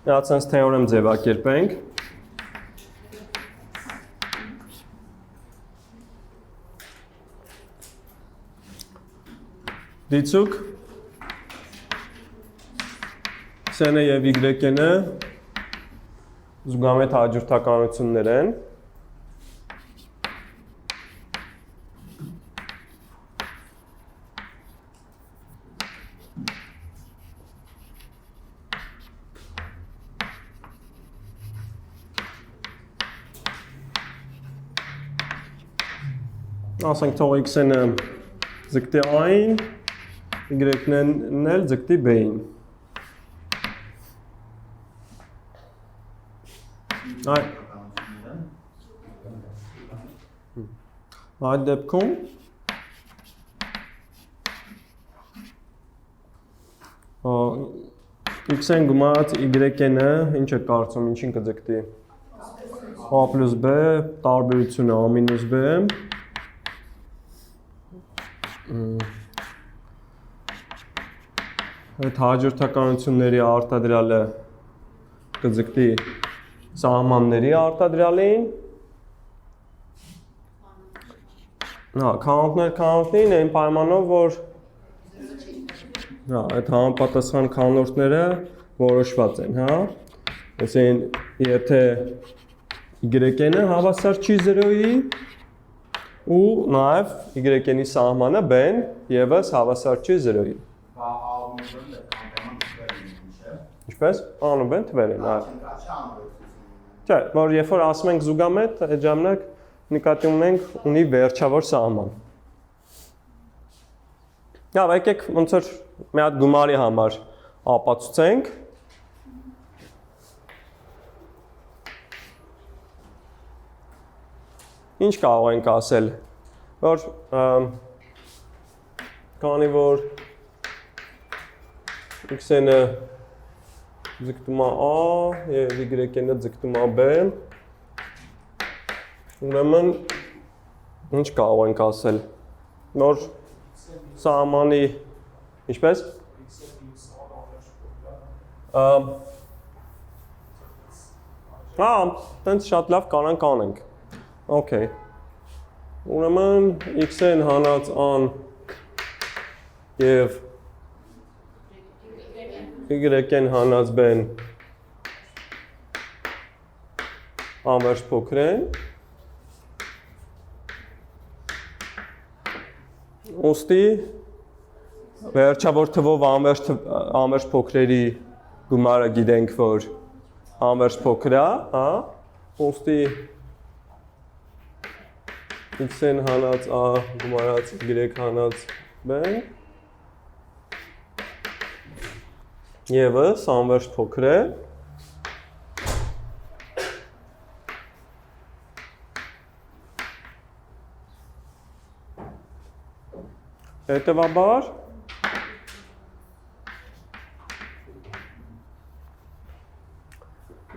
Ասենց թեորեմ ձևակերպենք։ Դիցուկ X-ը եւ Y-ը զուգամետ հաջորդականություններ են։ Ասենք թող X-ը ձգտի A-ին, Y-ն էլ ձգտի B-ին։ Այդ դեպքում X-ն գումարած Y-ը ինչ է կարծում, ինչին կձգտի։ A plus B տարբերությունը A minus B այդ հաջորդականությունների արտադրյալը կձգտի սահմանների արտադրյալին։ Քանորդներին այն պայմանով, որ այդ համապատասխան քանորդները որոշված են, հա։ Այսին եթե Y-ը հավասար չի 0-ի ու նաև Y-ի սահմանը B-ն եւս հավասար չի 0-ի։ Ինչպես? A-ն ու B-ն թվեր են, Չէ, որ երբ որ ասում ենք զուգամետ, այդ ժամանակ նկատի ունենք ունի վերջավոր սահման։ Լավ, եկեք ոնց որ մի հատ գումարի համար ապացուցենք։ Ինչ կարող ենք ասել, որ քանի որ X-ը ձգտում է A եւ Y-ը ձգտում է B, ուրեմն ինչ կարող ենք ասել, նոր սահմանի, ինչպես? Տենց շատ լավ կանանք անենք, Okay. Ուրեմն X-ն հանած A-ն եւ Y-ն հանած B-ն անվերջ փոքր են։ Ոստի վերջավոր թվով անվերջ փոքրերի գումարը գիտենք, որ անվերջ փոքր է, հա։ Ոստի X-ն հանած A գումարած Y հանած B եւս անվերջ փոքր է։ Հետևաբար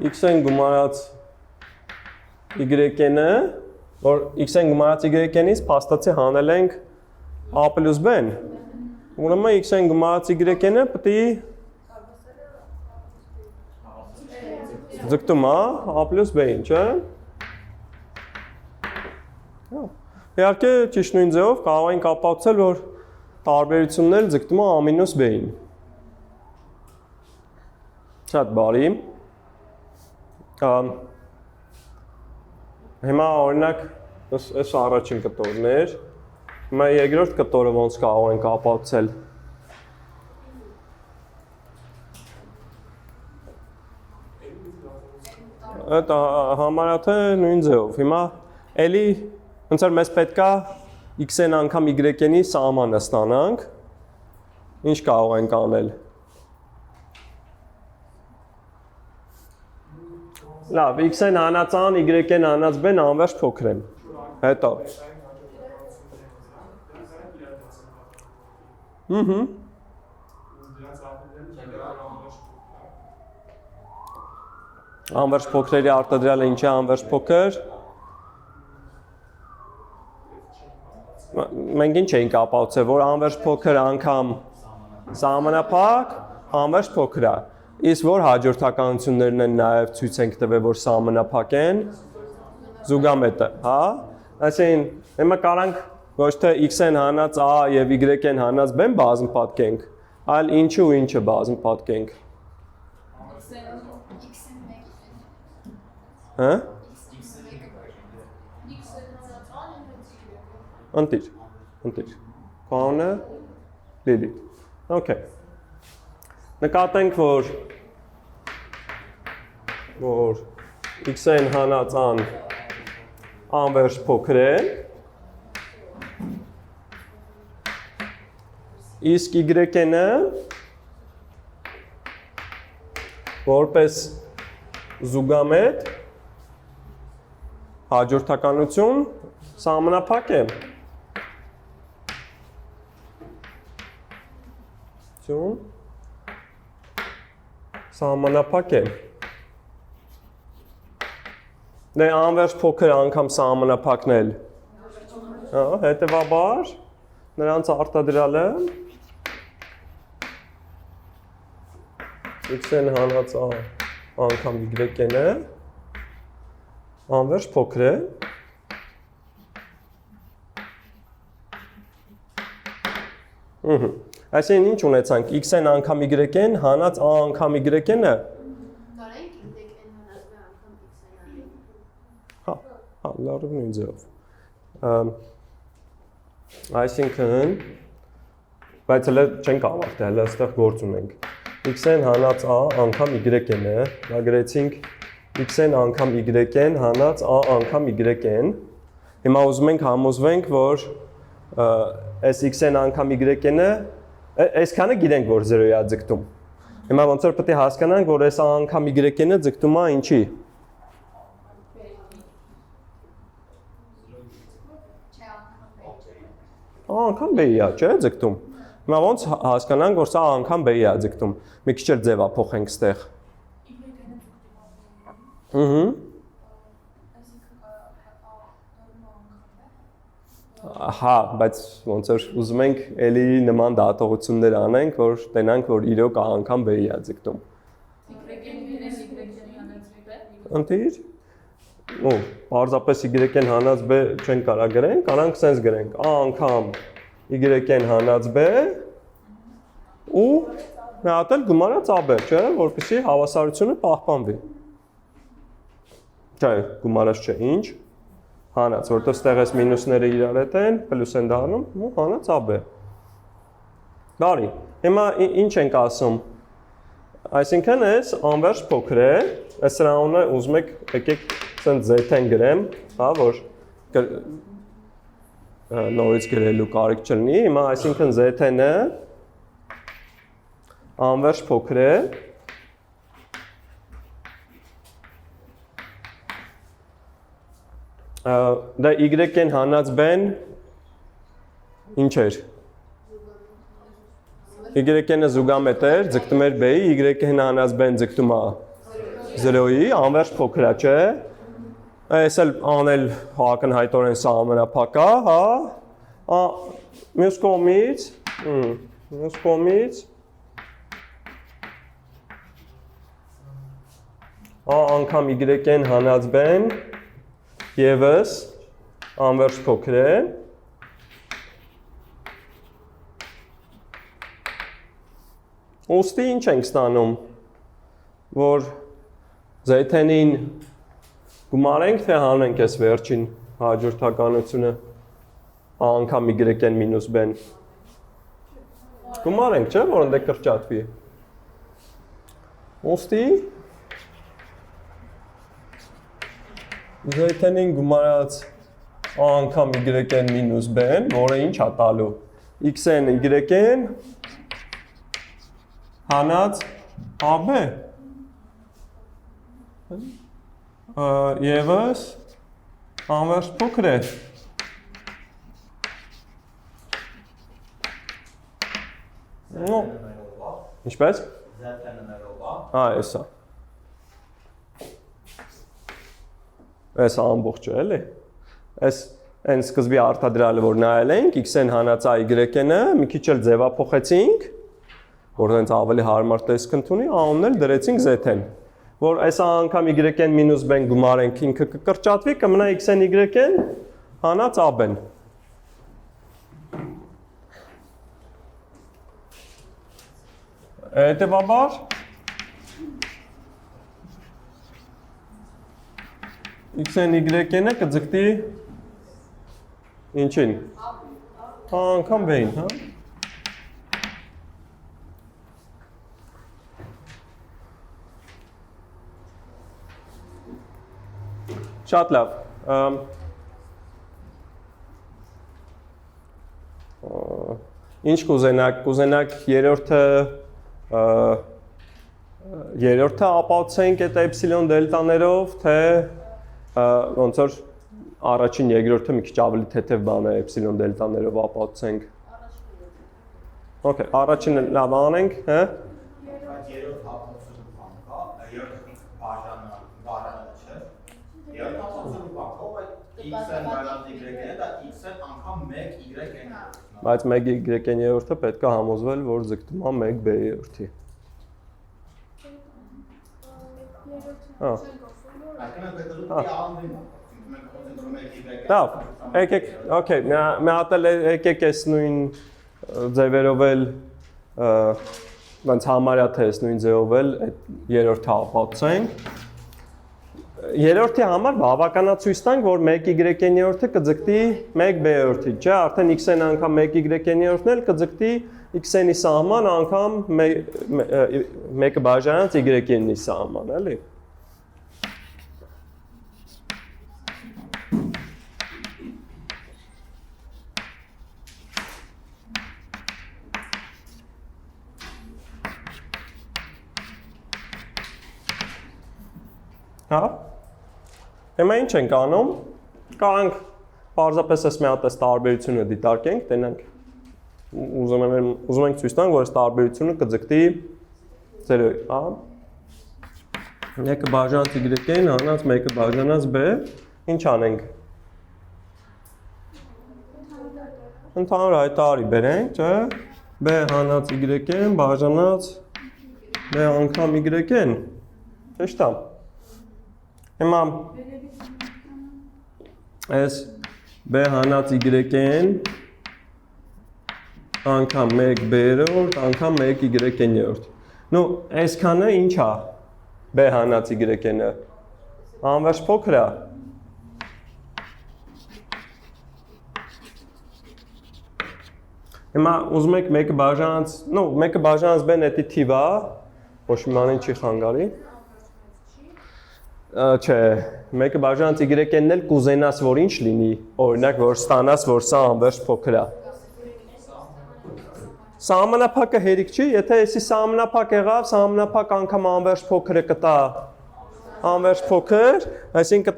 X-ն գումարած Y-ը որ X-ն գումարած Y-ից փաստացի հանել ենք A plus B-ն։ Ուրեմն X-ն գումարած Y-ը պետք է ձգտում A plus B-ին, չէ՞։ Իհարկե ճիշտ նույն ձևով կարող ենք ապացուցել, որ տարբերությունն էլ ձգտում է A minus B-ին։ Շատ բարի։ Հիմա օրինակ այս առաջին կտորն էր, հիմա երկրորդ կտորը ոնց կարող ենք ապացուցել։ Այդ համարյա թե նույն ձևով։ Հիմա էլի ոնց որ մեզ պետք է X-ն անգամ Y-ի սահմանը ստանանք։ Ինչ կարող ենք անել։ Լավ, X-ն հանած A-ն, Y-ն հանած B-ն անվերջ փոքր են։ Հետո։ Անվերջ փոքրերի արտադրյալը ինչ է անվերջ փոքր։ Մենք ինչ էինք ապացուցել, որ անվերջ փոքր անգամ սահմանափակ անվերջ փոքր է։ Իսկ որ հաջորդականություններն են նաև ցույց ենք տվել, որ սահմանափակ են զուգամետը, հա? Այսինքն, հիմա կարանք ոչ թե x-ն հանած a եւ y-ն հանած b-ն բազմ պատկենք, այլ ինչը ու ինչը բազմ պատկենք։ Հա? Ընտիր։ Կանը Լիլիթ։ Okay։ Նկատենք, որ x-ն հանած an անվերջ փոքր է, իսկ y-ը որպես զուգամետ հաջորդականություն սահմանափակ է։ Սահմանափակ է։ Դե անվերջ փոքր անգամ սահմանափակն էլ։ Հետևաբար նրանց արտադրյալը x-ն հանած a անգամ y-ն է անվերջ փոքր է։ Այսինքն ինչ ունեցանք x-ն անգամ y-ն հանած a անգամ y-ը։ Հա, լավ նույն ձևով։ Այսինքն բայց հələ չենք ավարտել, հələ այստեղ գործ ունենք։ x-ն հանած a անգամ y-ն է, դա գրեցինք x-ն անգամ y-ն հանած a անգամ y-ն։ Հիմա ուզում ենք համոզվենք, որ այս x-ն անգամ y-ը այսքանը գիտենք, որ 0-ի է ձգտում։ Հիմա ոնց որ պետք է հասկանանք, որ այս a անգամ y-ը ձգտում է ինչի։ A անգամ b-ի է, չէ՞ ձգտում։ Հիմա ոնց հասկանանք, որ սա a անգամ b-ի է ձգտում։ Մի քիչ էլ ձևափոխենք ստեղ։ Հա, բայց ոնց որ ուզում ենք էլի նման դատողություններ անենք, որ տենանք, որ իրոք a անգամ b-ի է ձգտում։ Ընտիր։ Ու պարզապես y-ն հանած b չենք կարա գրենք, կարանք սենց գրենք a անգամ y-ն հանած b ու մի հատ էլ գումարած ab, չէ՞, որպեսզի հավասարությունը պահպանվի։ Չէ, գումարած չէ, ինչ հանած, որտեղ ստեղ այս մինուսները իրար հետ են, պլյուս են դառնում, ու հանած ab։ Բարի, հիմա ինչ ենք ասում։ Այսինքն այս անվերջ փոքր է, այս սրանունը ուզում եք եկեք սենց z-ն գրեմ, հա, որ նորից գրելու կարիք չլինի, հիմա այսինքն z-ը անվերջ փոքր է, դա y-ն հանած b-ն ինչ էր։ Y-ը զուգամետ էր, ձգտում էր b-ի, y-ն հանած b-ն ձգտում է 0-ի, անվերջ փոքր է, չէ։ Այս էլ անել ակնհայտորեն սահմանափակ է, հա։ Մյուս կողմից a անգամ y-ն հանած b-ն Եվս անվերջ փոքր է, ուստի ինչ ենք ստանում, որ z-ին գումարենք, թե հանենք այս վերջին հաջորդականությունը a անգամ y-ն մինուս b-ն։ Գումարենք, չէ, որ ընդե կրճատվի։ Ուստի z-ին գումարած a անգամ y-ն մինուս b-ն, որը ինչ է տալու։ x-ն y-ն հանած ab։ Եվս անվերջ փոքր է։ Ինչպես։ Էսա։ Այս ամբողջը էլի։ Այս այն սկզբի արտադրյալը որ նայել ենք, x-ն հանած y-ը մի քիչ էլ ձևափոխեցինք, որ հենց ավելի հարմար տեսք ընդունի, A-ն էլ դրեցինք Z-ն, որ այս անգամ Y-ն մինուս B-ն գումարենք ինքը կկրճատվի, կմնա X-ն Y-ն հանած AB-ն։ Հետևաբար X-ն Y-ը կձգտի ինչին։ Անգամ B-ին, հա։ Շատ լավ։ Ինչ կուզենակ երրորդը ապացուցենք այդ էպսիլոն դելտաներով, թե ոնց որ առաջին երկրորդը մի քիչ ավելի թեթև բան է էպսիլոն դելտաներով ապացուցենք։ Okay, առաջինը լավ անենք, հա։ Երրորդ հապոցը բան կա, երրորդ բաժանը չէ։ Երրորդ հապոցը բան կա, x-ն բաժան y-ն դա x-ն անգամ 1 y-ն է։ Բայց 1 y-ն երրորդը պետք է համոզվել, որ ձգտում է 1 b երրորդի։ Հա։ Լավ, եկեք, okay, մի հատ էլ եկեք այս նույն ձևերով էլ ոնց համարյա թե այս նույն ձևով էլ այդ երրորդը ապացուցենք։ Երրորդի համար բավականացույց տանք, որ 1 y-ն երրորդը կձգտի 1 b երրորդի, չէ, արդեն x-ն անգամ 1 y-ն երրորդն էլ կձգտի x-ի սահման անգամ 1 բաժանած y-ի սահման, էլի։ Հա։ Հիմա ինչ ենք անում։ Կարանք պարզապես այս մի հատ այս տարբերությունը դիտարկենք, տենանք ուզում ենք ցույց տանք, որ այս տարբերությունը կձգտի 0-ի, հա։ 1 բաժանած y-ն հանած 1 բաժանած b, ինչ անենք։ Ընդհանուր հայտարարի բերենք, չէ։ b հանած y-ն բաժանած b անգամ y-ն։ Ճիշտ է։ Հիմա այս b հանած y-ն անգամ 1 b-երորդ անգամ 1 y-ն երորդ։ Նու այսքանը ինչ է b հանած y-ը։ Անվերջ փոքր է։ Հիմա ուզում եք 1 բաժանած, նու 1 բաժանած b-ն էդի թիվ է, ոչ մի բան չի խանգարի։ Չէ, 1 բաժանած y-ն էլ կուզենաս, որ ինչ լինի, օրինակ, որ ստանաս, որ սա անվերջ փոքր է։ Սահմանափակը հերիք չի, եթե էսի սահմանափակ եղավ, սահմանափակ անգամ անվերջ փոքրը կտա անվերջ փոքր, այսինքն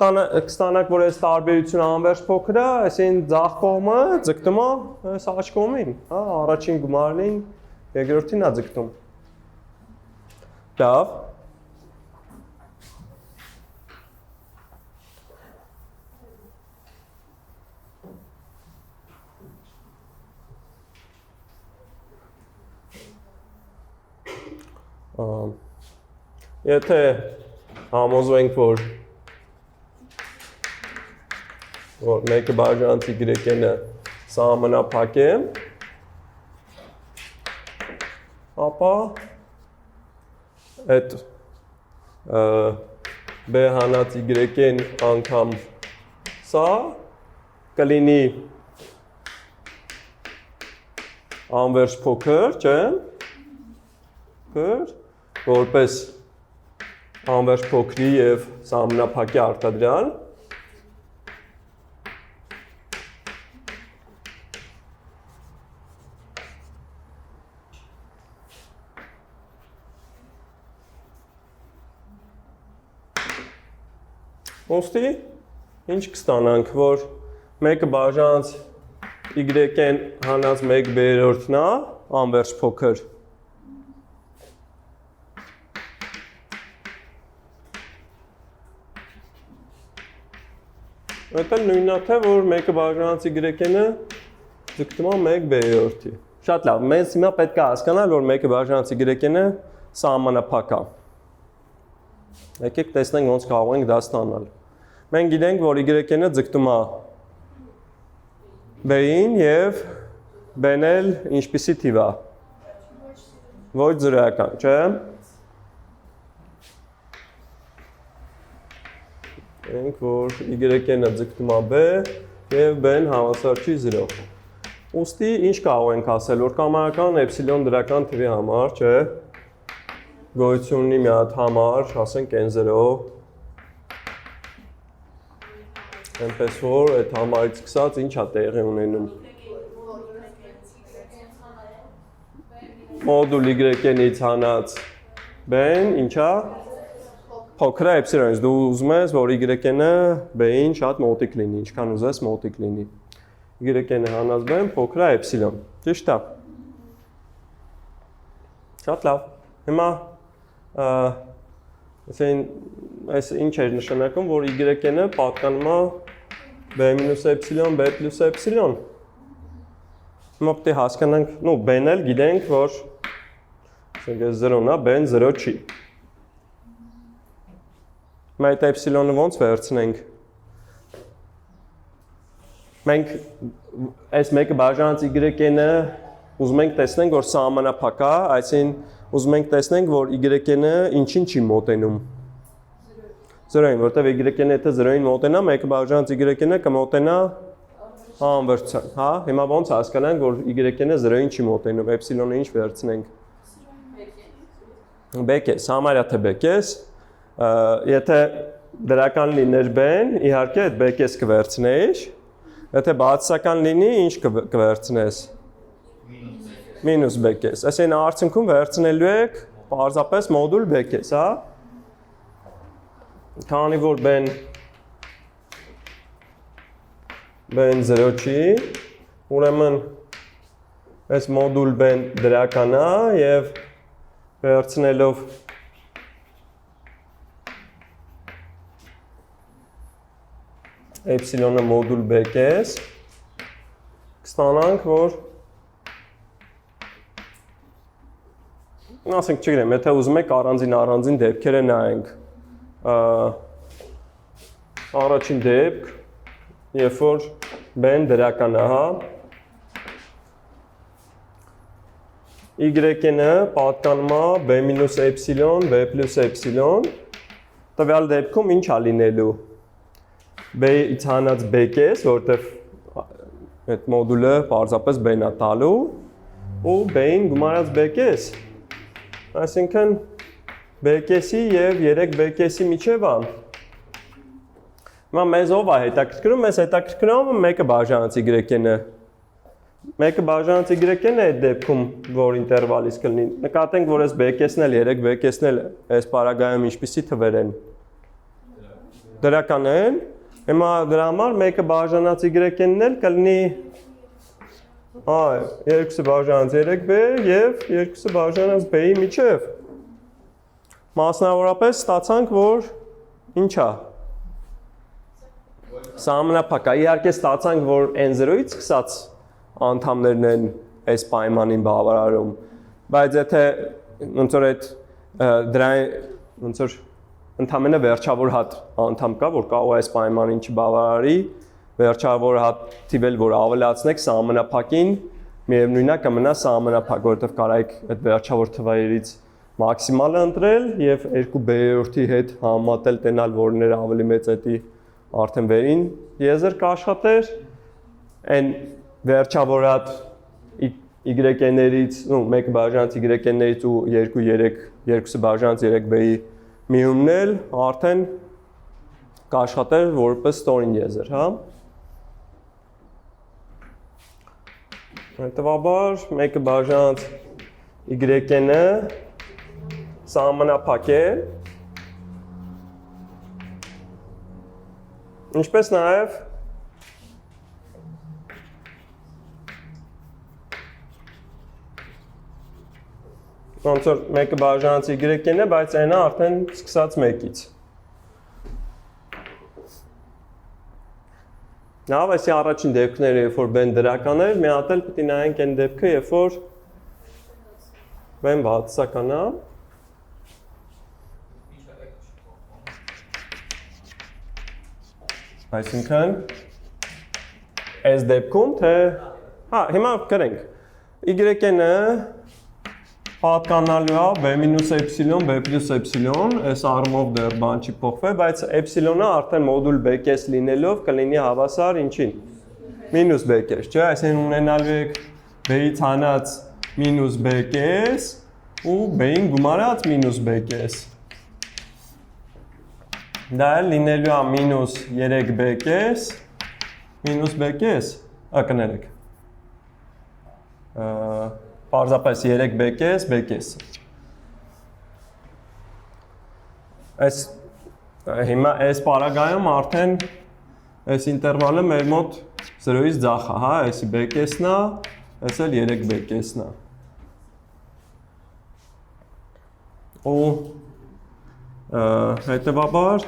կստանանք, որ այս տարբերությունը անվերջ փոքր է, այսինքն ձախ կողմը ձգտում է այս աջ կողմին, հա, առաջին գումարին, երկրորդին է ձգտում։ Լավ։ Եթե համոզվենք, որ 1 բաժանած y-ը սահմանափակ է, ապա այդ b հանած y-ն անգամ սա կլինի անվերջ փոքր, չէ՞, որպես անվերջ փոքրի եւ սահմանափակի արտադրյալ։ Ոստի ինչ կստանանք, որ 1 բաժանած y-ն հանած 1 b-երորդն է, անվերջ փոքր։ Այդ էլ նույնն է, թե որ 1 բաժանած y-ը ձգտում է 1 b-երորդի։ Շատ լավ, մենք հիմա պետք է հասկանալ, որ մեկը բաժանած y-ն է սահմանափակ է։ Եկեք տեսնենք ոնց կարող ենք դա ստանալ։ Մենք գիտենք, որ y-ն ձգտում է b-ին եւ b-ն էլ ինչպիսի թիվ է։ Ոչ զրոյական, չէ՞։ Ենք որ y-ն ձգտում է b եւ b-ն հավասար չի 0։ Ուստի ինչ կարող ենք ասել, որ կամայական էպսիլոն դրական թվի համար, չէ՞։ Գոյություն ունի մի հատ համար, ասենք n0։ Այնպես որ այդ համարից սկսած ինչ է տեղի ունենում։ Մոդուլ y-նից հանած b-ն ինչա։ Փոքր է էպսիլոնից, դու ուզում ես, որ y-ը b-ին շատ մոտիկ լինի, ինչքան ուզես մոտիկ լինի։ Y-ն հանած b-ն փոքր է էպսիլոն, ճիշտ է։ Շատ լավ։ Հիմա այս ինչ էր նշանակում, որ y-ն պատկանում է b-էպսիլոն, b+էպսիլոն։ Հիմա պետք է հասկանանք, b-ն էլ գիտենք, որ 0-ն է, b-ն 0 չի։ Հիմա այդ էպսիլոնը ոնց վերցնենք։ Մենք այս մեկը բաժանած y-ն ուզում ենք տեսնենք, որ սահմանափակ է, այսինքն ուզում ենք տեսնենք, որ y-ն ինչին չի մոտենում։ 0-ին, որտեղ y-ն եթե 0-ին մոտենա, մեկը բաժանած y-ն կմոտենա անվրցան, հա։ Հիմա ոնց հասկանանք, որ y-ն 0-ին չի մոտենում, էպսիլոնը ինչ վերցնենք։ B-կես, համարյա թե B-կես, եթե դրական լիներ B-ն, իհարկե այդ B-կես կվերցնեիր, եթե բացասական լինի, ինչ կվերցնես։ Մինուս B-կես, այսինքն արդյունքում վերցնելու եք պարզապես մոդուլ B-կես, հա։ Քանի որ B-ն 0 չի, ուրեմն այս մոդուլ B-ն դրական է եւ վերցնելով էպսիլոնը մոդուլ B-կես կստանանք, որ ասենք չգիտեմ, եթե ուզում եք առանձին դեպքերը նայենք։ Առաջին դեպք, երբ որ B-ն դրական է, հա։ Y-ն պատկանում է b-էպսիլոն, b+էպսիլոն, տվյալ դեպքում ինչ է լինելու։ B-ից հանած B-կես, որտեղ այդ մոդուլը պարզապես B-ն է տալու, ու B-ին գումարած B-կես, այսինքն B-կեսի և 3 B-կեսի միջև է։ Հիմա մեզ ով է հետաքրքրում, մեզ հետաքրքրում մեկը բաժանած Y-ն է։ Մեկը բաժանած Y-ն է այդ դեպքում, որ ինտերվալից կլինի։ Նկատենք, որ այս B-կեսն էլ 3 B-կեսն էլ այս պարագայում ինչպիսի թվեր են։ Դրական են։ Հիմա դրա համար մեկը բաժանած y-ն էլ կլինի 2-ը բաժանած 3b եւ 2-ը բաժանած b-ի միջև։ Մասնավորապես ստացանք, որ ինչ է։ Սահմանափակ է։ Իհարկե ստացանք, որ n0-ից սկսած անդամներն են այս պայմանին բավարարում, բայց եթե ոնց որ այդ դրան ոնց որ ընդամենը վերջավոր հատ անդամ կա, որ կարող է այս պայմանին չբավարարի, վերջավոր հատ թիվել, որ ավելացնեք սահմանափակին, միևնույնն է կմնա սահմանափակ, որովհետև կարայք այդ վերջավոր թվերից մաքսիմալը ընտրել եւ 2b-րդի հետ համատել տենալ, որներ ավելի մեծ էտի արդեն վերին եզր կաշխատեր, այն վերջավոր հատ y-ներից, մեկը բաժանած y-ներից ու 2-3 բաժանած 3b-ի միումն էլ արդեն կաշխատեր որպես ստորին եզր, հա։ Հետևաբար մեկը բաժանած y-ը սահմանափակ է, ինչպես նաև ոնց որ մեկը բաժանած y-ն է, բայց այնա արդեն սկսած 1-ից։ Լավ, այսի առաջին դեպքները, երբ որ բեն դրական էր, մի հատ էլ պետք է նայենք այն դեպքը, երբ որ բեն վատսական է։ Այսինքն այս դեպքում թե հիմա գրենք y-ը պատկանալու է b մինուս էպսիլոն, b պլյուս էպսիլոն, այս առումով դեռ բան չի փոխվել, բայց էպսիլոնը արդեն մոդուլ b կես լինելով կլինի հավասար ինչին։ Մինուս b կես, չէ՞, այսինքն ունենալու եք b-ից հանած մինուս b կես ու b-ին գումարած մինուս b կես։ Դա էլ լինելու է մինուս 3b կես, մինուս b կես, կներեք։ Պարզապես 3b կես, b կես։ Հիմա այս պարագայում արդեն այս ինտերվալը մեր մոտ 0-ից ձախ է, հա, այսի b կեսն է, այս էլ 3b կեսն է։ Ու հետևաբար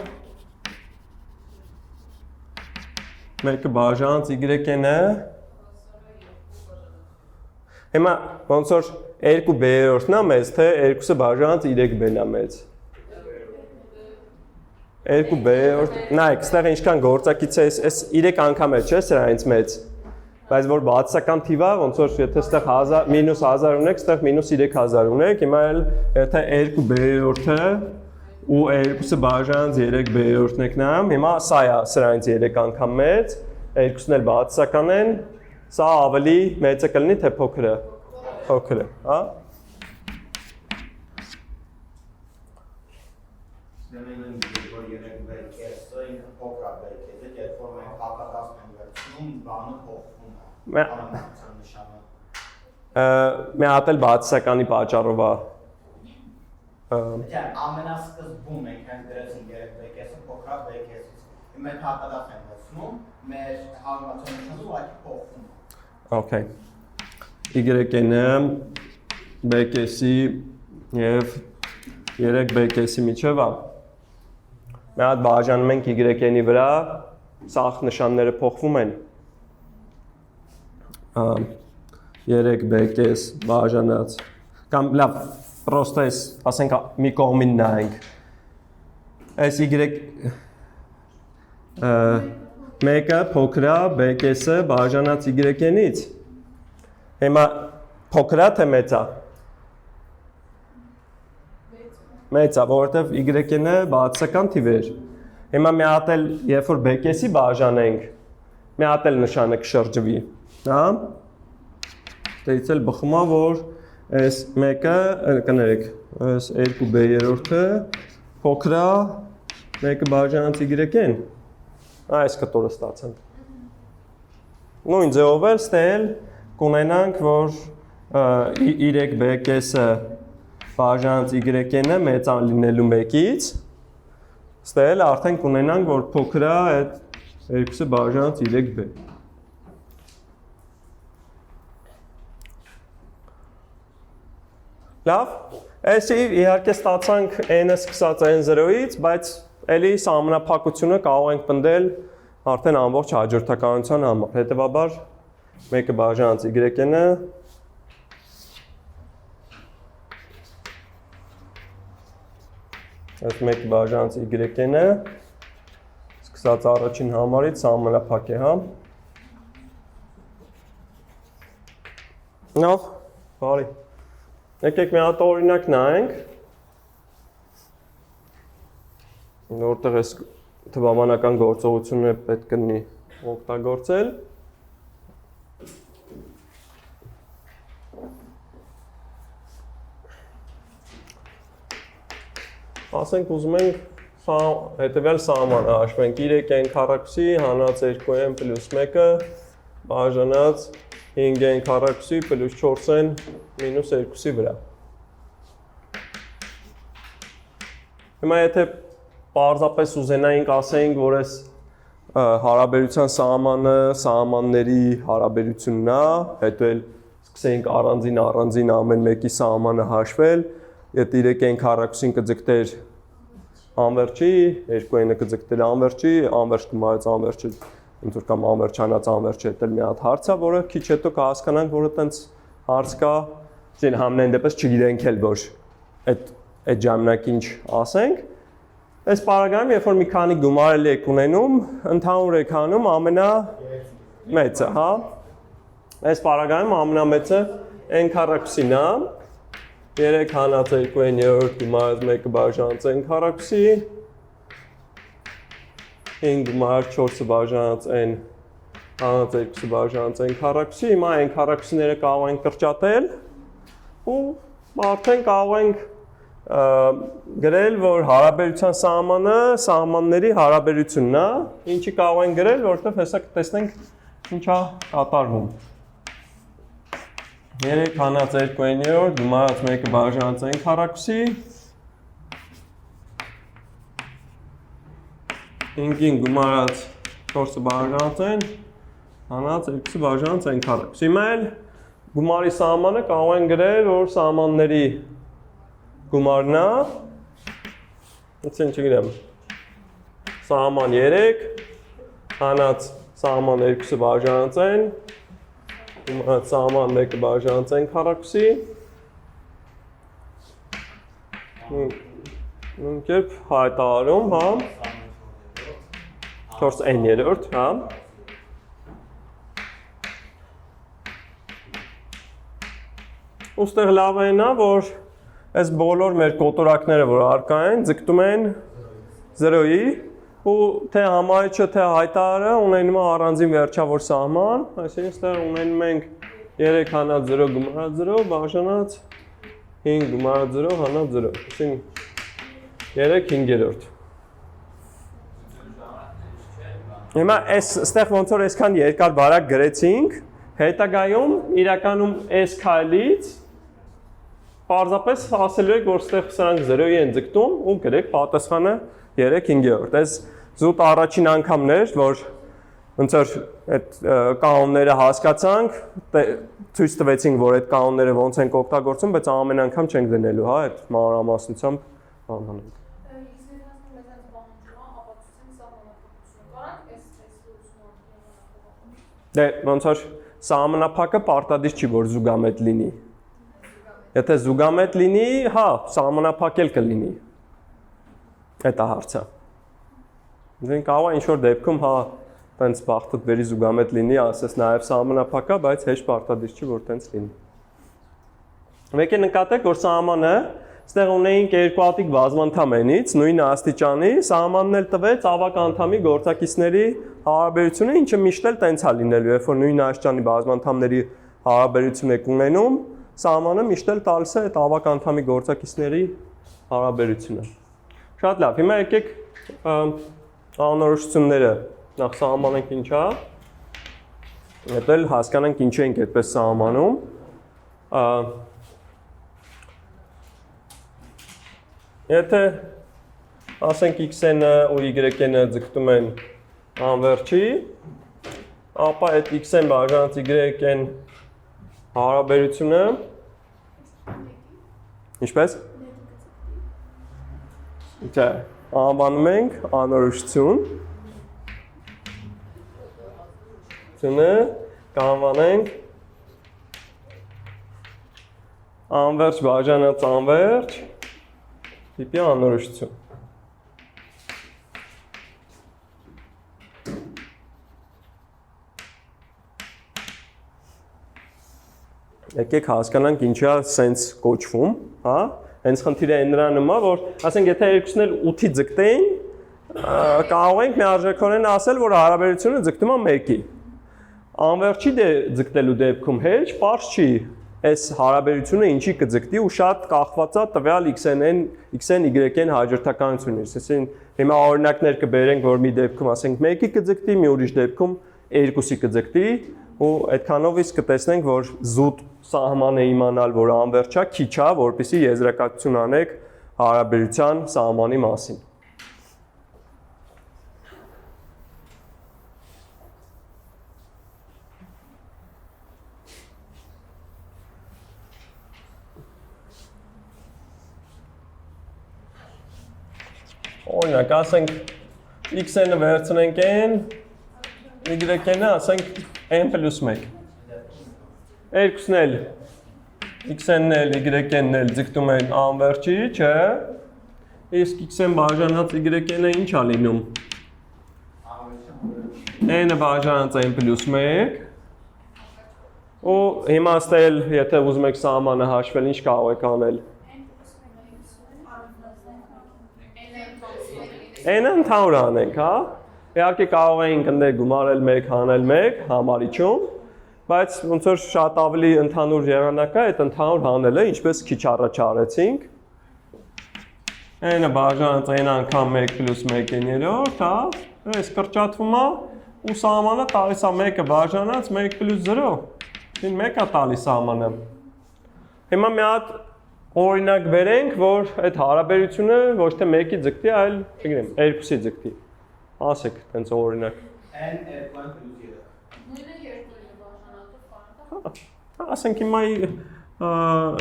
մեկը բաժանց y-ն է։ Հիմա ոնց որ 2b-րդն է մեծ, թե 2-ը բաժանց y-b-ն է մեծ։ 2b-րդ, նայեք, ստեղ ինչքան գործակից է, այս 3 անգամ է, չէ, սրանից մեծ։ Բայց որ բացական թիվ է, ոնց որ եթե ստեղ մինուս 1000 ունեք, ստեղ մինուս 3000 ունեք, հիմա էլ եթե 2b-րդը ու 2-ը բաժանց 3b-րդն եք նայում, հիմա սա է սրանից 3 անգամ մեծ, 2-ն էլ բացական են, սա ավելի մեծը կլինի, թե փոքրը, փոքրը, հա։ Մի հատ էլ բացականի պատճառով է։ Ամենասկզբում ենք հենց դրեցինք 3b կեսը փոքր b կեսից։ Հիմա հակադարձ ենք դասնում, մեր հարմարության նշանը ուղղակի փոխվում է։ Okay. Y-ը b կեսի եւ 3b կեսի միջև է։ Մի հատ բաժանում ենք y-ի վրա, սաղ նշանները փոխվում են։ 3b կես բաժանած կամ լավ պրոստը այս ասենք մի կողմին նայենք այս y մեկը փոքր է b կեսը բաժանած y-նից հիմա փոքր է թե մեծ է մեծ է որովհետև y-ը բացական թիվ էր հիմա մի հատ էլ երբ որ b կեսի բաժանենք մի հատ էլ նշանը կշրջվի հա Դից էլ բխում է, որ այս մեկը, կներեք, այս 2b-րդը փոքր է, մեկը բաժանած y-ն, այս կտորը ստացանք։ Նույն ձևով էլ ստել կունենանք, որ y-b կեսը բաժանած y-ը մեծան լինելու մեկից, ստել արդեն կունենանք, որ փոքր է այդ 2-ը բաժանած y-b։ Լավ, այսի իհարկե ստացանք n-ը սկսած n0-ից, բայց էլի սահմանափակությունը կարող ենք պնդել արդեն ամբողջ հաջորդականության համար։ Հետևաբար մեկը բաժանած y-ը այս մեկը բաժանած y-ը սկսած առաջին համարից սահմանափակ է, հա։ Լավ, բարի։ Եկեք մի հատ օրինակ նայենք, որտեղ այս թվաբանական գործողությունը պետք կլինի օգտագործել։ Ասենք ուզում ենք հետևյալ սահմանը հաշվենք 3n քառակուսի հանած 2n պլյուս 1-ը բաժանած 5n քառակուսի պլյուս 4n մինուս 2-ի վրա։ Հիմա եթե պարզապես ուզենայինք ասենք, որ այս հարաբերության սահմանը սահմանների հարաբերությունն է, հետո էլ սկսենք առանձին ամեն մեկի սահմանը հաշվել, եթե 3n քառակուսին կձգտեր անվերջի, 2n-ը կձգտեր անվերջի, անվերջ գումարած անվերջը ոնց որ կամ անվերջանաց անվերջը դա մի հատ հարց է, որը քիչ հետո կհասկանանք, որ այտենց հարց կա, ցին համենայն դեպս չգիտենք էլ որ այդ ժամանակ ինչ ասենք։ Այս պարագայում, երբ որ մի քանի գումարելի եք ունենում, ընդհանուր եք անում ամենամեծը, հա։ Այս պարագայում ամենամեծը n քառակուսին է, 3 հանած 2/3 գումարած 1-ը բաժանած n քառակուսի, 5 գումարած 4-ը բաժանած n հանած 2-ը բաժանած n քառակուսի, հիմա n քառակուսիները կարող ենք կրճատել ու արդեն կարող ենք գրել, որ հարաբերության սահմանը սահմանների հարաբերությունն է, ինչի կարող ենք գրել, որովհետև հեսա կտեսնենք ինչա կատարվում։ 3 հանած 2/3 գումարած 1-ը բաժանած n քառակուսի, 5-ին գումարած 4-ը բաժանած n հանած 2-ը բաժանած n քառակուսի։ Հիմա էլ գումարի սահմանը կարող ենք գրել, որ սահմանների գումարն է, չգիտեմ, սահման 3, հանած սահման 2-ը բաժանած n, գումարած սահման 1-ը բաժանած n քառակուսի, նույնքերպ հայտարարում, հա, 4n-րդ, հա, ուստեղ լավ են, որ այս բոլոր մեր կոտորակները, որ առկա են, ձգտում են 0-ի ու թե համարիչը, թե հայտարարը ունենում է առանձին վերջավոր սահման, այսինքն այստեղ ունենում ենք 3 հանած 0 գումարած 0 բաժանած 5 գումարած 0 հանած 0, այսինքն 3/5։ Հիմա այստեղ ոնց որ այսքան երկար բարակ գրեցինք, հետագայում իրականում այս քայլից պարզապես ասելու եք, որ ստեղ սրանք 0-ի են ձգտում ու գրեք պատասխանը 3/5։ Այս զուտ առաջին անգամն էր, որ ոնց որ այդ կանոնները հասկացանք, ցույց տվեցինք, որ այդ կանոնները ոնց են օգտագործում, բայց ամեն անգամ չենք դնելու, հա, այդ մանրամասնությամբ անենք։ Դե ոնց որ սահմանափակը պարտադիր չի, որ զուգամետ լինի։ Եթե զուգամետ լինի, հա, սահմանափակել կլինի։ Այդ է հարցը։ Դեն կարող է ինչ-որ դեպքում, հա, տենց բախտդ բերի զուգամետ լինի, ասես նաև սահմանափակա, բայց հեշտ պարտադիր չի, որ տենց լինի։ Մեկ է նկատեք, որ սահմանը ստեղ ունեինք երկու հատիկ բազմանդամ n-ից, նույն աստիճանի, սահմանն էլ տվեց ավակ անդամի գործակիցների հարաբերությունը, ինչը միշտ էլ տենց է լինելու, երբ որ նույն աստիճանի բազմանդամների հարաբերություն եք ունենում, սահմանը միշտ էլ տալիս է այդ ավակ անդամի գործակիցների հարաբերությունը։ Շատ լավ, հիմա եկեք անորոշությունները նախ սահմանենք ինչ է, հետո էլ հասկանանք ինչ ենք այդպես սահմանում։ Եթե ասենք x-ը ու y-ը ձգտում են անվերջի, ապա այդ x-ն բաժանած y-ն հարաբերությունը ինչպես? Չէ, անվանում ենք անորոշություն։ Կանվանենք անվերջ բաժանած անվերջ տիպի անորոշություն։ Եկեք հասկանանք ինչա սենց կոչվում, հա? Հենց խնդիրը նրանում է, որ ասենք եթե երկուսն էլ 8-ի ձգտեին, կարող ենք միարժեքորեն ասել, որ հարաբերությունը ձգտում է 1-ի։ Անվերջի ձգտելու դեպքում հեչ պարզ չի այս հարաբերությունը ինչի կձգտի ու շատ կախված է տվյալ x-n, y-n հաջորդականությունից։ Այսինքն հիմա օրինակներ կբերենք, որ մի դեպքում ասենք 1-ի կձգտի, մի ուրիշ դեպքում 2-ի կձգտի ու այդքանով իսկ կտեսնենք, որ զուտ սահմանը իմանալ, որ անվերջ է, քիչ է, որպեսզի եզրակացություն անեք հարաբերության սահմանի մասին։ Օրինակ, ասենք x-ը վերցնենք n, y-ն ասենք n plus 1։ Երկուսն էլ x-ն էլ y-ն էլ ձգտում են անվերջի, չէ։ Իսկ x-ն բաժանած y-ն ինչ է լինում։ N-ը բաժանած n plus 1։ Ու հիմա ստել, եթե ուզում եք սահմանը հաշվել, ինչ կարող եք անել։ N-ը ընդհանուր անենք, հա։ Իհարկե կարող էինք ընդ գումարել 1 հանել 1 համարիչում, բայց ոնց որ շատ ավելի ընդհանուր եղանակ է այդ ընդհանուր հանելը, ինչպես քիչ առաջ արեցինք։ N-ը բաժանած n անգամ 1 plus 1/3, հա։ Այս կրճատվում է ու սահմանը տալիս է 1-ը բաժանած 1 plus 0։ Ինչ 1-ը տալիս սահմանը։ Հիմա մի հատ օրինակ վերենք, որ այդ հարաբերությունը ոչ թե 1-ի ձգտի, այլ, չգիտեմ, 2-ի ձգտի։ Ասեք, տենց օրինակ։ N 2 plus 3։ Նույնը 2-ը բաժանած Հա, ասենք հիմա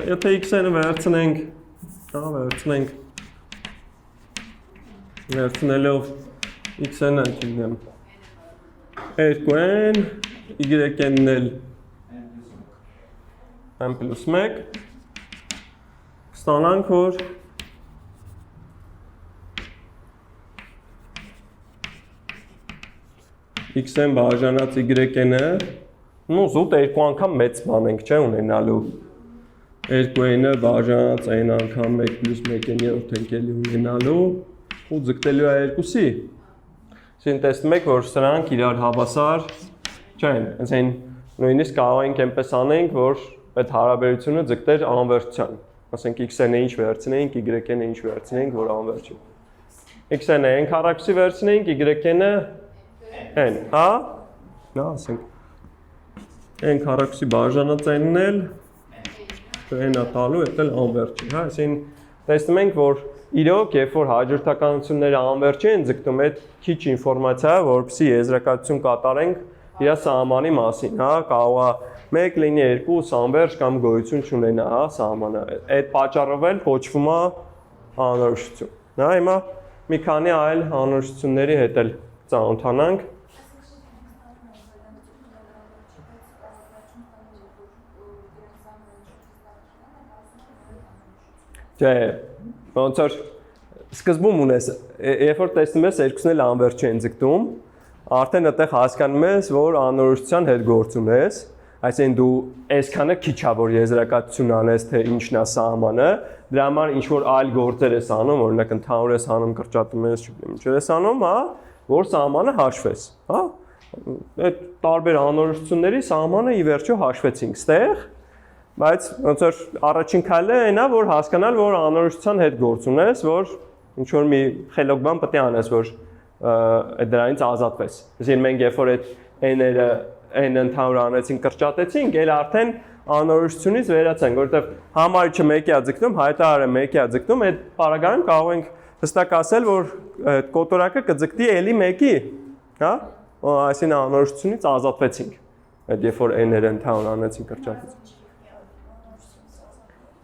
եթե x-ը վերցնենք, հա, վերցնելով x-ը, չգիտեմ, 2n, y-ն էլ n plus 1 ստանանք, որ x-ն բաժանած y-ը նո զուտ երկու անգամ մեծ բան ենք, չէ, ունենալու 2n-ը բաժանած n անգամ 1 plus 1/3 ենք էլի ունենալու ու ձգտելու է 2-ի։ Այսինքն տեսնում եք, որ սրանք իրար հավասար չեն, այսինքն նույնիսկ կարող ենք այնպես անենք, որ այդ հարաբերությունը ձգտեր անվերջության։ Ասենք x-ն ինչ վերցնենք, y-ն ինչ վերցնենք, որ անվերջ է։ x-ն n քառակուսի վերցնենք, y-ն n, հա? Նա ասենք n քառակուսի բաժանած n-ն էլ n-ը տալու, դա էլ անվերջ է, հա? Այսինքն տեսնում ենք, որ իրոք, երբ որ հաջորդականությունները անվերջ են, ձգտում այդ քիչ ինֆորմացիա, որպեսզի եզրակացություն կատարենք իր սահմանի մասին, հա, կարող է 1 լինի 2 անվերջ կամ գոյություն չունենա, հա, սահմանը։ Այդ պատճառով էլ կոչվում է անորոշություն։ Հա, հիմա մի քանի այլ անորոշությունների հետ էլ ծանոթանանք։ Չէ, ոնց որ սկզբում ունես, երբ որ տեսնում ես երկուսն էլ անվերջ են ձգտում, արդեն այդտեղ հասկանում ես, որ անորոշության հետ գործ ունես, այսինքն դու այսքանը քիչ է որ եզրակացություն անես, թե ինչն է սահմանը, դրա համար ինչ որ այլ գործեր ես անում, օրինակ ընդհանուր ես անում, կրճատում ես, չգիտեմ, ինչ ես անում, հա, որ սահմանը հաշվես, հա։ Այդ տարբեր անորոշությունների սահմանը ի վերջո հաշվեցինք ստեղ, բայց ոնց որ առաջին քայլը այն է, որ հասկանալ, որ անորոշության հետ գործ ունես, որ ինչ որ մի խելոք բան պետք է անես, որ դրանից ազատվես։ Այսինքն մենք երբ որ այդ n-երը n ընդհանուր անեցինք, կրճատեցինք, էլ արդեն անորոշությունից վերացանք, որովհետև համարիչը 1-ի է ձգտում, հայտարարը 1-ի է ձգտում, այդ բaragայում կարող ենք հստակ ասել, որ այդ կոտորակը կձգտի էլի 1-ի, հա? Այսինքն անորոշությունից ազատվեցինք։ Այդ երբ որ n-երը ընդհանուր անեցինք, կրճատեցինք։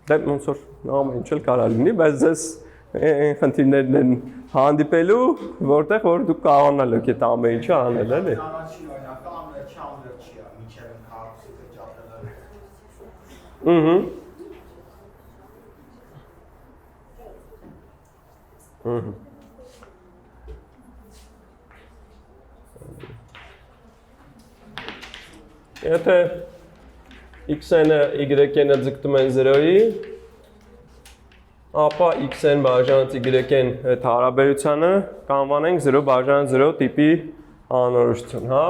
Դա ոնց որ ամեն ինչ էլ կարող լինի, բայց ձեզ այն խնդիրներն են հանդիպելու, որտեղ որ դուք կարողանալ եք այդ ամեն ինչը անել, էլի։ Առաջին օրինակը անվերջի է, մինչև քառակուսի կրճատելը։ Եթե x-ը y-ը ձգտում են 0-ի, ապա x-ն բաժանած y-ն այդ հարաբերությանը կանվանենք 0 բաժանած 0 տիպի անորոշություն, հա։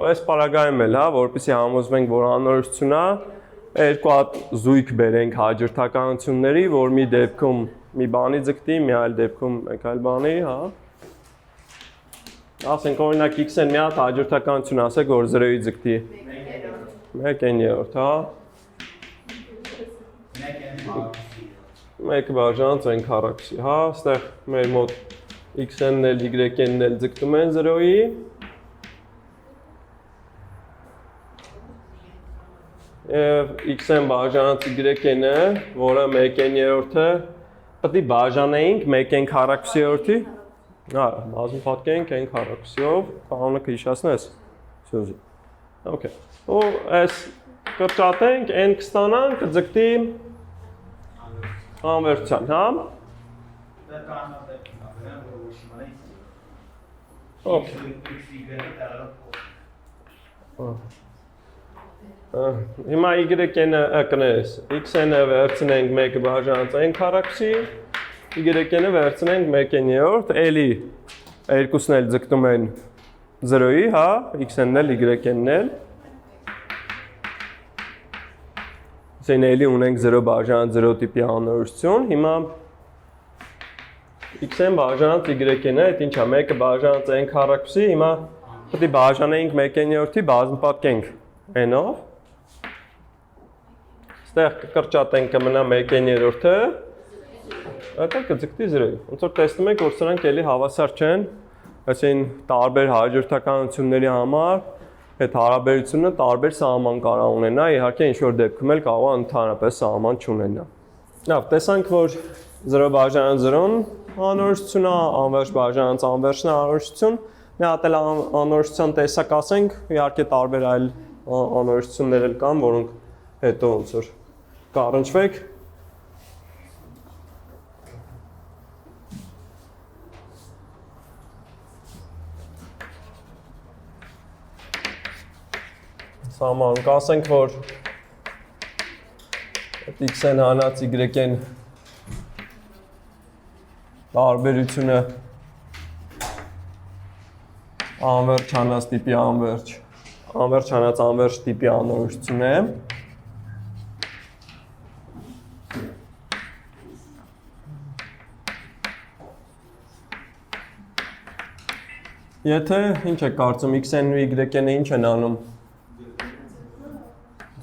Այս պարագայում էլ, հա, որպեսզի համոզվենք, որ անորոշություն է, երկու հատ զույգ բերենք հաջորդականությունների, որ մի դեպքում մի բանի ձգտի, մի այլ դեպքում մեկ այլ բանի, հա։ Ասենք օրինակ x-ն մի հատ հաջորդականություն ասեք, որ 0-ի ձգտի 1/3, հա։ 1 1 բաժանած n քառակուսի, հա, այստեղ մեր մոտ x-ն էլ y-ն էլ ձգտում են 0-ի։ Եվ x-ն բաժանած y-ը, որը 1/3-ը պետք է բաժանեինք 1n քառակուսի։ Հա, բազում պատկենք n քառակուսիով, կանոնը կհիշեցնես։ Սուզի։ Okay։ Ու այս կրճատենք, n կստանանք, կձգտի անվերջության, հա։ Հիմա y-ը կներես, x-ը վերցնենք 1 բաժանած n քառակուսի, y-ը վերցնենք 1/3, էլի երկուսն էլ ձգտում են 0-ի, հա, x-ն էլ y-ն էլ։ Ասեն էլի ունենք 0 բաժանած 0 տիպի անորոշություն, հիմա x-ն բաժանած y-ն է, այդ ինչա, 1 բաժանած n քառակուսի, հիմա պետք է բաժանեինք 1/3-ի, բազում պատկենք n-ով։ Ստեղ կկրճատենք կմնա 1/3-ը, այդտեղ կձգտի 0-ի։ Ոնց որ տեսնում եք, որ սրանք էլի հավասար չեն, այսին տարբեր հաջորդականությունների համար այդ հարաբերությունը տարբեր սահման կարող ունենա, իհարկե ինչ-որ դեպքում էլ կարող է ընդհանրապես սահման չունենա։ Լավ, տեսանք, որ 0 բաժանած 0-ն անորոշություն է, անվերջ բաժանած անվերջն է անորոշություն, մի հատ էլ անորոշության տեսակ ասենք, իհարկե տարբեր այլ անորոշություններ էլ կան, որոնք հետո ոնց որ կառնչվեք։ Սահման, կասենք, որ x-ն հանած y-ն տարբերությունը անվերջ հանած տիպի անվերջ հանած անվերջ տիպի անորոշություն է։ Եթե ինչ է կարծում, x-ն ու y-ն ինչ են անում։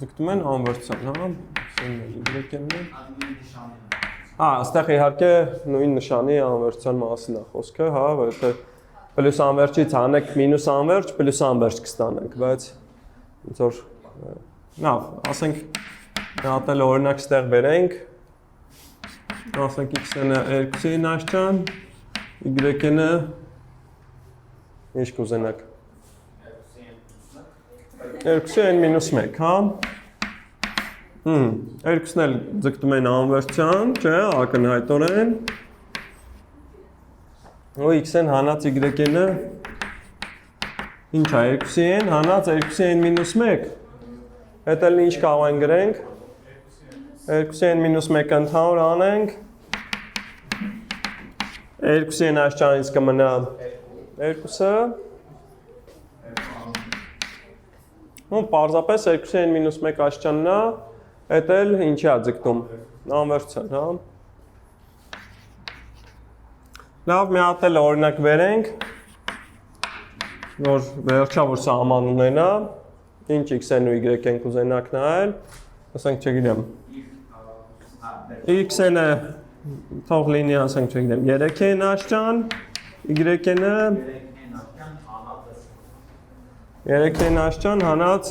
Ձգտում են անվերջության, հա, y-ն է։ Հա, այստեղ իհարկե նույն նշանի անվերջության մասին է խոսքը, հա, որովհետեւ պլյուս անվերջից հանեք մինուս անվերջ, պլյուս անվերջ կստանանք, բայց ոնց որ լավ, ասենք մի հատ էլ օրինակ ստեղ բերենք, ասենք x-ը 2-ին աշճան, y-ը ինչ կուզենաք։ 2n-1, հա։ Երկուսն էլ ձգտում են անվերջության, չէ, ակնհայտորեն։ Ու x-ն հանած y-ը ինչ է, 2n հանած 2n-1։ Հետ էլ ինչ կարող են գրենք։ 2n-1 ընդհանուր անենք։ 2n աշճանից կմնա 2-ը։ Ու պարզապես 2n-1 աշճանն է, այդ էլ ինչի է ձգտում, անվերջության, հա։ Լավ, մի հատ էլ օրինակ վերենք, որ վերջավոր սահման ունենա, ինչ x-ն ու y-ն կուզենաք նայել, ասենք չգիտեմ, x-ը թող լինի, ասենք չգիտեմ, 3n աշճան, y-ը 3n աշճան հանած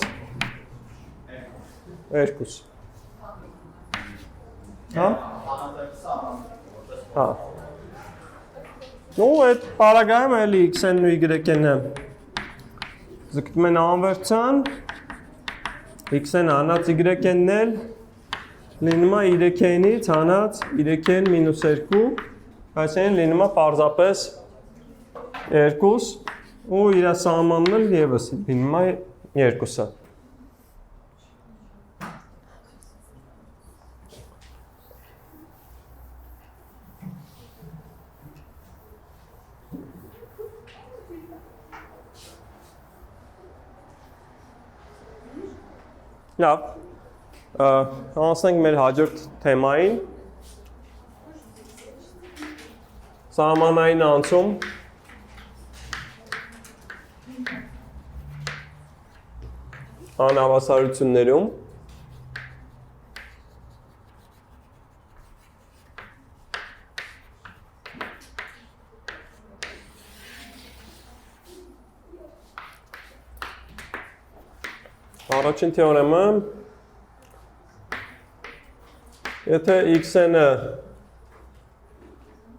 2։ Հա։ Հա։ Ու այդ պարագայում էլի x-ն ու y-ը ձգտում են անվերջության, x-ն հանած y-ն էլ լինում է 3n-ից հանած 3n-2, այսինքն լինում է պարզապես 2 ու իր սահմանն էլ եւս լինում է 2-ը։ Լավ, անցնենք մեր հաջորդ թեմային, սահմանային անցում, անհավասարություններում, Առաջին թեորեմը եթե x-ը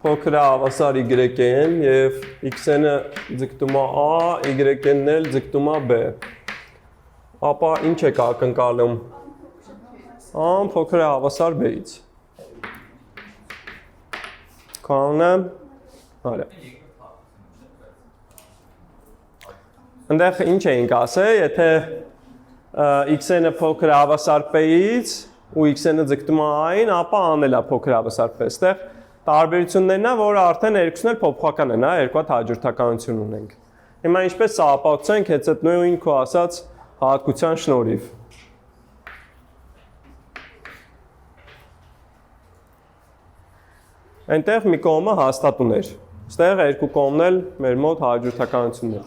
փոքր է հավասար y-ին եւ x-ը ձգտում է a, y-ն էլ ձգտում է b, ապա ինչ է ակնկալում? A-ն փոքր է հավասար b-ից։ Կանոնը այլ է։ Այնտեղ ինչ էինք ասել, եթե x-ը փոքր է հավասար p-ից ու x-ը ձգտում է a-ին, ապա a-ն էլ է փոքր հավասար p-ից։ Այստեղ տարբերություններն է, որ արդեն երկուսն էլ փոփոխական են, երկու հատ հաջորդականություն ունենք։ Հիմա ինչպես սա ապացուցենք հենց այդ նույն քո ասած հատկության շնորհիվ։ Այնտեղ մի կողմը հաստատուն էր։ Այստեղ երկու կողմն էլ մեր մոտ հաջորդականություններ։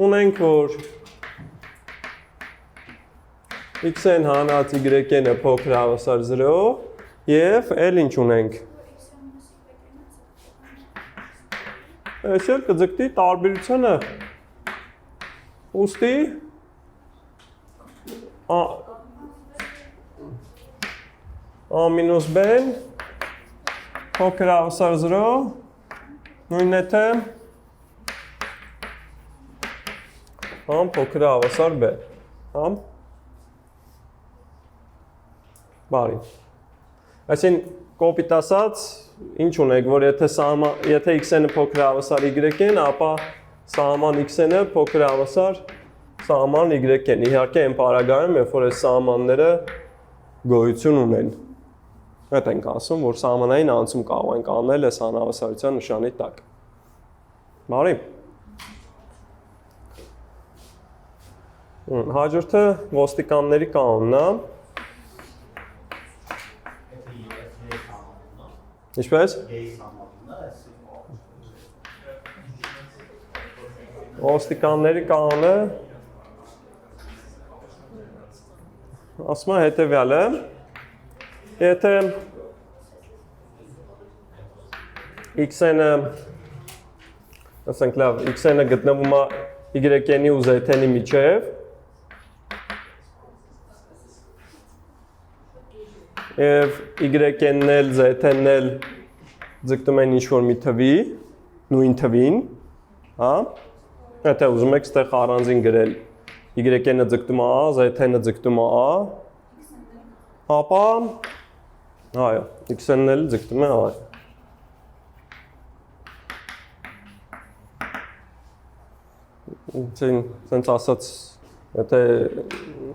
Ունենք, որ x-ն հանած y-ը փոքր հավասար 0 եւ էլ ինչ ունենք։ Այս էլ կձգտի տարբերությունը ուստի a մինուս b-ն փոքր հավասար 0 նույնն է թե a փոքր հավասար b, Բարի։ Այսին կոպիտ ասած, ինչ ունենք, որ եթե x-ը փոքր հավասար y-ին, ապա սահման x-ը փոքր հավասար սահման y-ին։ Իհարկե այն պարագայում, երբ որ այս սահմանները գոյություն ունեն։ Այդ ենք ասում, որ սահմանային անցում կարող ենք անել այս անհավասարության նշանի տակ։ Բարի։ Հաջորդը ոստիկանների կանոնն է։ Ինչպես։ Ոստիկանների կանոնը ասում է հետևյալը. Եթե x-ը ասենք լավ, x-ը գտնվում է y-ի ու z-ի միջև, եւ y-ն էլ z-ն էլ ձգտում են ինչ-որ մի թվի, նույն թվին, հա? Եթե ուզում եք ստեղ առանձին գրել y-ն ձգտում է a, z-ն ձգտում է a, ապա այո, x-ն էլ ձգտում է a։ Սենց ասած, եթե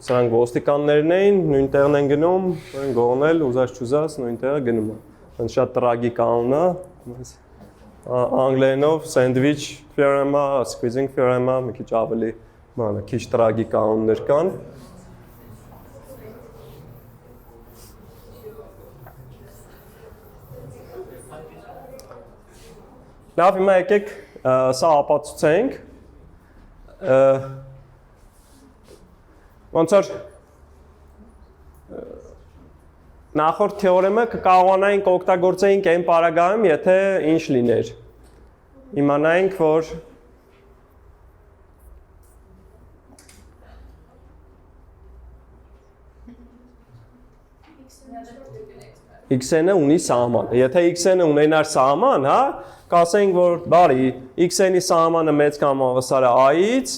սրանք ոստիկաններն էին, նույն տեղն են գնում, են գողնել, ուզած-չուզած, նույն տեղը գնում է։ Այն շատ տրագիկ կանոն է, անգլերենով sandwich theorem-ը, squeezing theorem-ը, մի քիչ ավելի, քիչ տրագիկ կանոններ կան։ Լավ, հիմա եկեք սա ապացուցենք։ Ոնց որ նախորդ թեորեմը կկարողանայինք օգտագործեինք այն պարագայում, եթե ինչ լիներ։ Իմանայինք, որ x-ը ունի սահման։ Եթե x-ը ունենար սահման, հա, կասենք, որ բարի, x-ի սահմանը մեծ կամ հավասար է a-ից,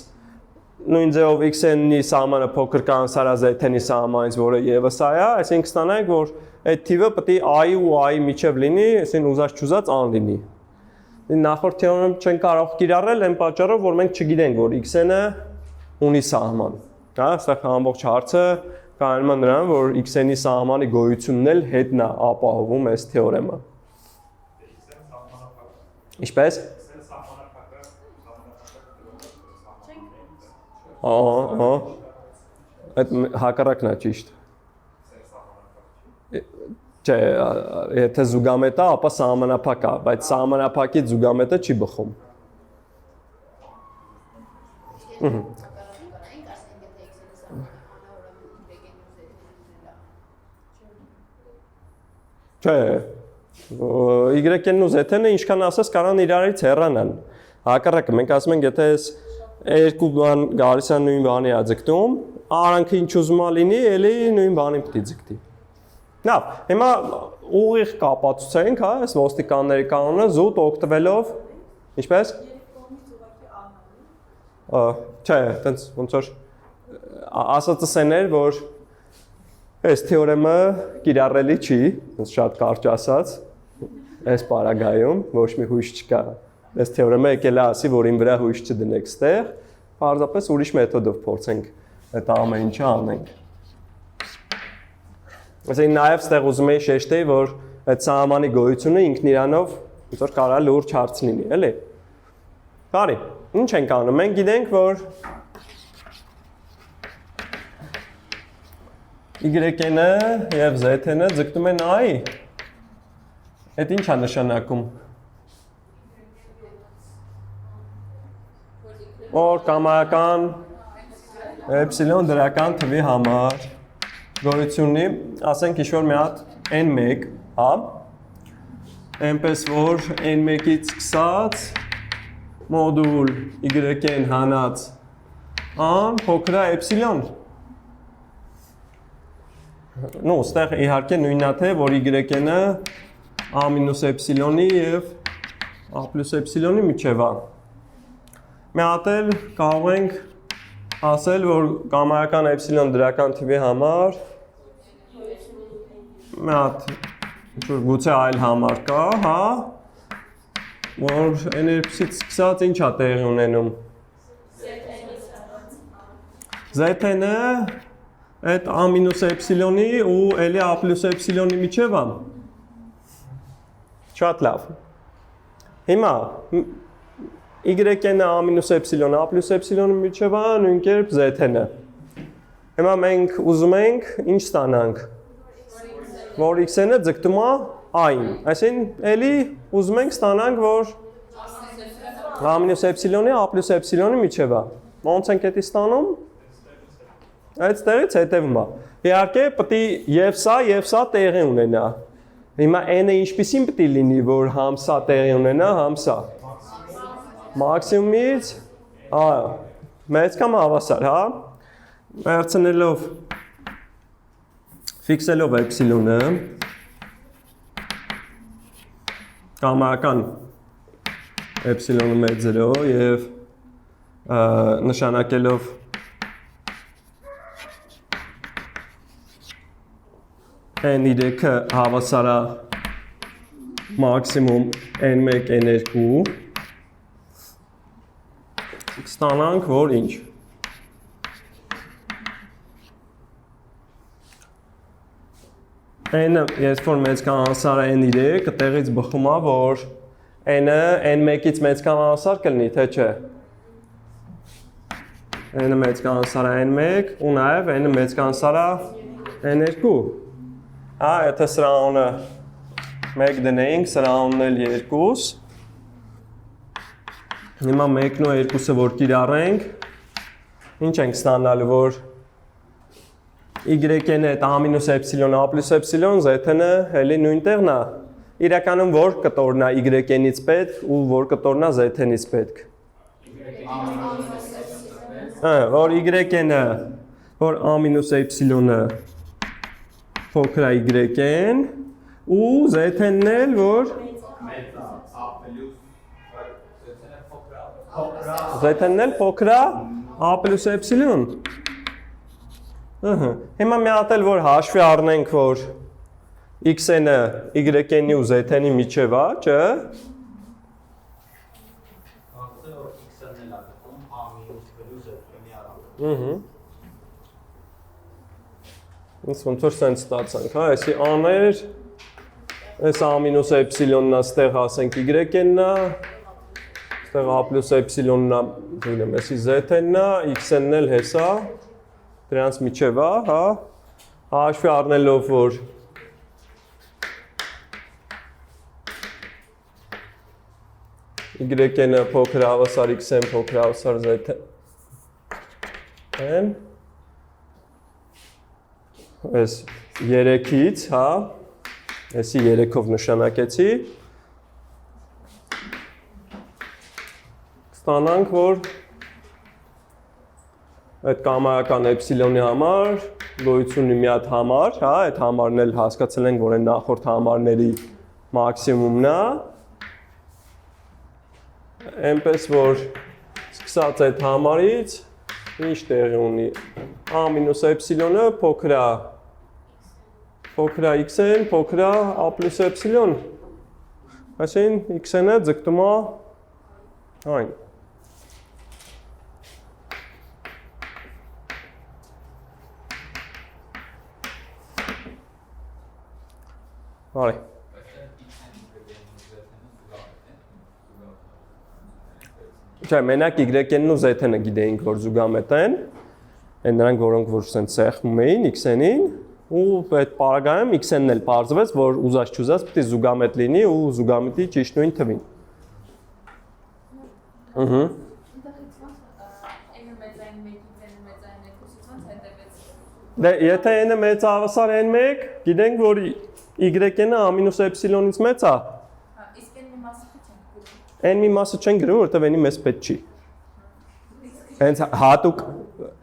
նույն ձևով x-ի սահմանը փոքր կամ հավասար է z-ի սահմանից, որը եւս a է, այսինքն կստանանք, որ այդ թիվը պետք է a-ի ու a-ի միջև լինի, այսինքն ուզած-չուզած ան լինի։ Նախորդ թեորեմը չեն կարող կիրառել այն պատճառով, որ մենք չգիտենք, որ x-ը ունի սահման։ Հա, այստեղ ամբողջ հարցը կայանում է նրան, որ x-ի սահմանի գոյությունն էլ հետն է ապահովում այս թեորեմը։ Ինչպես։ Այդ հակառակն է ճիշտ։ Չէ, եթե զուգամետ է, ապա սահմանափակ է, բայց սահմանափակից զուգամետը չի բխում։ Չէ, y-ն ու z-ն ինչքան ասես կարան իրարից հեռանան։ Հակառակը մենք ասում ենք, եթե երկու բան գալիս է նույն բանի է ձգտում, արանքը ինչ ուզում է լինի, էլի նույն բանին պետք է ձգտի։ Լավ, հիմա ուղիղ կապացուցենք, հա, այս ոստիկանների կանոնը զուտ օգտվելով, ինչպես։ Չէ, տենց ոնց որ ասածս էներ, որ այս թեորեմը կիրառելի չի, տենց շատ կարճ ասած, այս պարագայում ոչ մի հույս չկա։ Այս թեորեմը եկել է ասի, որ ին վրա հույս չդնեք ստեղ, պարզապես ուրիշ մեթոդով փորձենք այդ ամեն ինչը անենք։ Այսինքն նաև ստեղ ուզում էի շեշտեի, որ այդ սահմանի գոյությունը ինքն իրանով ոնց որ կարա լուրջ հարց լինի, էլի։ Բարի, ինչ ենք անում։ Մենք գիտենք, որ Y-ը եւ Z-ը ձգտում են I։ Այդ ի՞նչ է նշանակում։ Որ կամայական էպսիլոն դրական թվի համար գոյություն ունի, ասենք ինչ-որ մի հատ n1, հա։ Այնպես որ n1-ից սկսած մոդուլ y-n հանած an փոքր է էպսիլոն։ Ну, ստեղ իհարկե նույնն է թե, որ y-ն-ը a մինուս էպսիլոնի եւ a պլյուս էպսիլոնի միջև է։ Մի հատ էլ կարող ենք ասել, որ կամայական էպսիլոն դրական թվի համար մի հատ գուցե այլ համար կա, հա, որ n-ից սկսած ինչ է տեղի ունենում։ Z-ը այդ a մինուս էպսիլոնի ու էլի a պլյուս էպսիլոնի միջև է։ Շատ լավ։ Հիմա y-ն a մինուս էպսիլոն a պլյուս էպսիլոնի միջև է, նույն կերպ z-ը։ Հիմա մենք ուզում ենք ինչ ստանանք։ Որ x-ը ձգտում է a-ին։ Այսինքն էլի ուզում ենք ստանանք, որ a մինուս էպսիլոնի a պլյուս էպսիլոնի միջև է։ Ոնց ենք դա ստանում։ Այդտեղից հետևում է։ Իհարկե պետք է եւ սա տեղի ունենա։ Հիմա n-ը ինչպեսին պետք է լինի, որ համ սա տեղի ունենա, համ սա։ Մաքսիմումից, մեծ կամ հավասար, հա։ Վերցնելով ֆիքսելով էպսիլոնը կամայական էպսիլոնը մեծ 0 եւ նշանակելով n-ը հավասար է մաքսիմում n1 n2 ստանանք, որ ինչ։ N-ը ես որ մեծ կամ հավասար է n3, այդտեղից բխում է, որ n-ը n1-ից մեծ կամ հավասար կլինի, թե չէ։ N-ը մեծ կամ հավասար է n1 ու նաև n-ը մեծ կամ հավասար է n2։ Հա, եթե սրանունը 1 դնեինք, սրանունն էլ 2։ Հիմա 1-ն ու 2-ը որ կիրառենք, ինչ ենք ստանալու, որ y-ն է a մինուս էպսիլոն a պլյուս էպսիլոն, z-ն էլի նույն տեղն է։ Իրականում որ կտորն է y-նից պետք ու որ կտորն է z-նից պետք։ Որ y-ն որ a մինուս էպսիլոնը փոքր է y-ն ու z-ն էլ որ z-ն էլ փոքր է a պլյուս էպսիլոն։ Հիմա մի հատ էլ որ հաշվի առնենք, որ x-ը y-ի ու z-ի միջև է, չէ։ Կարծես որ x-ն էլ է դեպքում a մինուս պլյուս z-ի արանքը։ Ոնց որ սենց ստացանք, հա, այսի a-ներ, այս a մինուս էպսիլոնն է, ստեղ ասենք y-ն է, ստեղ a պլյուս էպսիլոնն է, դինեմ, այսի z-ն է, x-ն էլ հեսա, դրանց միջև է, հա, հաշվի առնելով, որ y-ն փոքր հավասար x-ն փոքր հավասար z-ն, այս 3-ից, հա, այսի 3-ով նշանակեցի, ստանանք, որ այդ կամայական էպսիլոնի համար, գոյություն ունի մի հատ համար, հա, այդ համարն էլ հասկացել ենք, որ այն նախորդ համարների մաքսիմումն է։ Այնպես որ սկսած այդ համարից ինչ տեղի ունի a մինուս էպսիլոնը փոքր է x-ն, փոքր է a պլյուս էպսիլոն։ Այսինքն x-ը ձգտում է այն։ Արի։ Չէ, մենակ y-ն ու z-ը գիտեինք, որ զուգամետ են, այն նրանք, որոնք որ սենց սեղմում էին x-ին, ու այդ պարագայում x-ն էլ պարզվեց, որ ուզած չուզած պետք է զուգամետ լինի ու զուգամետի ճիշտ նույն թվին։ Ըհը։ Դե եթե n-ը մեծ է հավասար n1, գիտենք, որ y-ն a-ից էպսիլոնից մեծ է։ Իսկ n-ի մասը չենք գրում։ N-ի մասը չեն գրում, որովհետև n-ի մեզ պետք չի։ Հենց հատուկ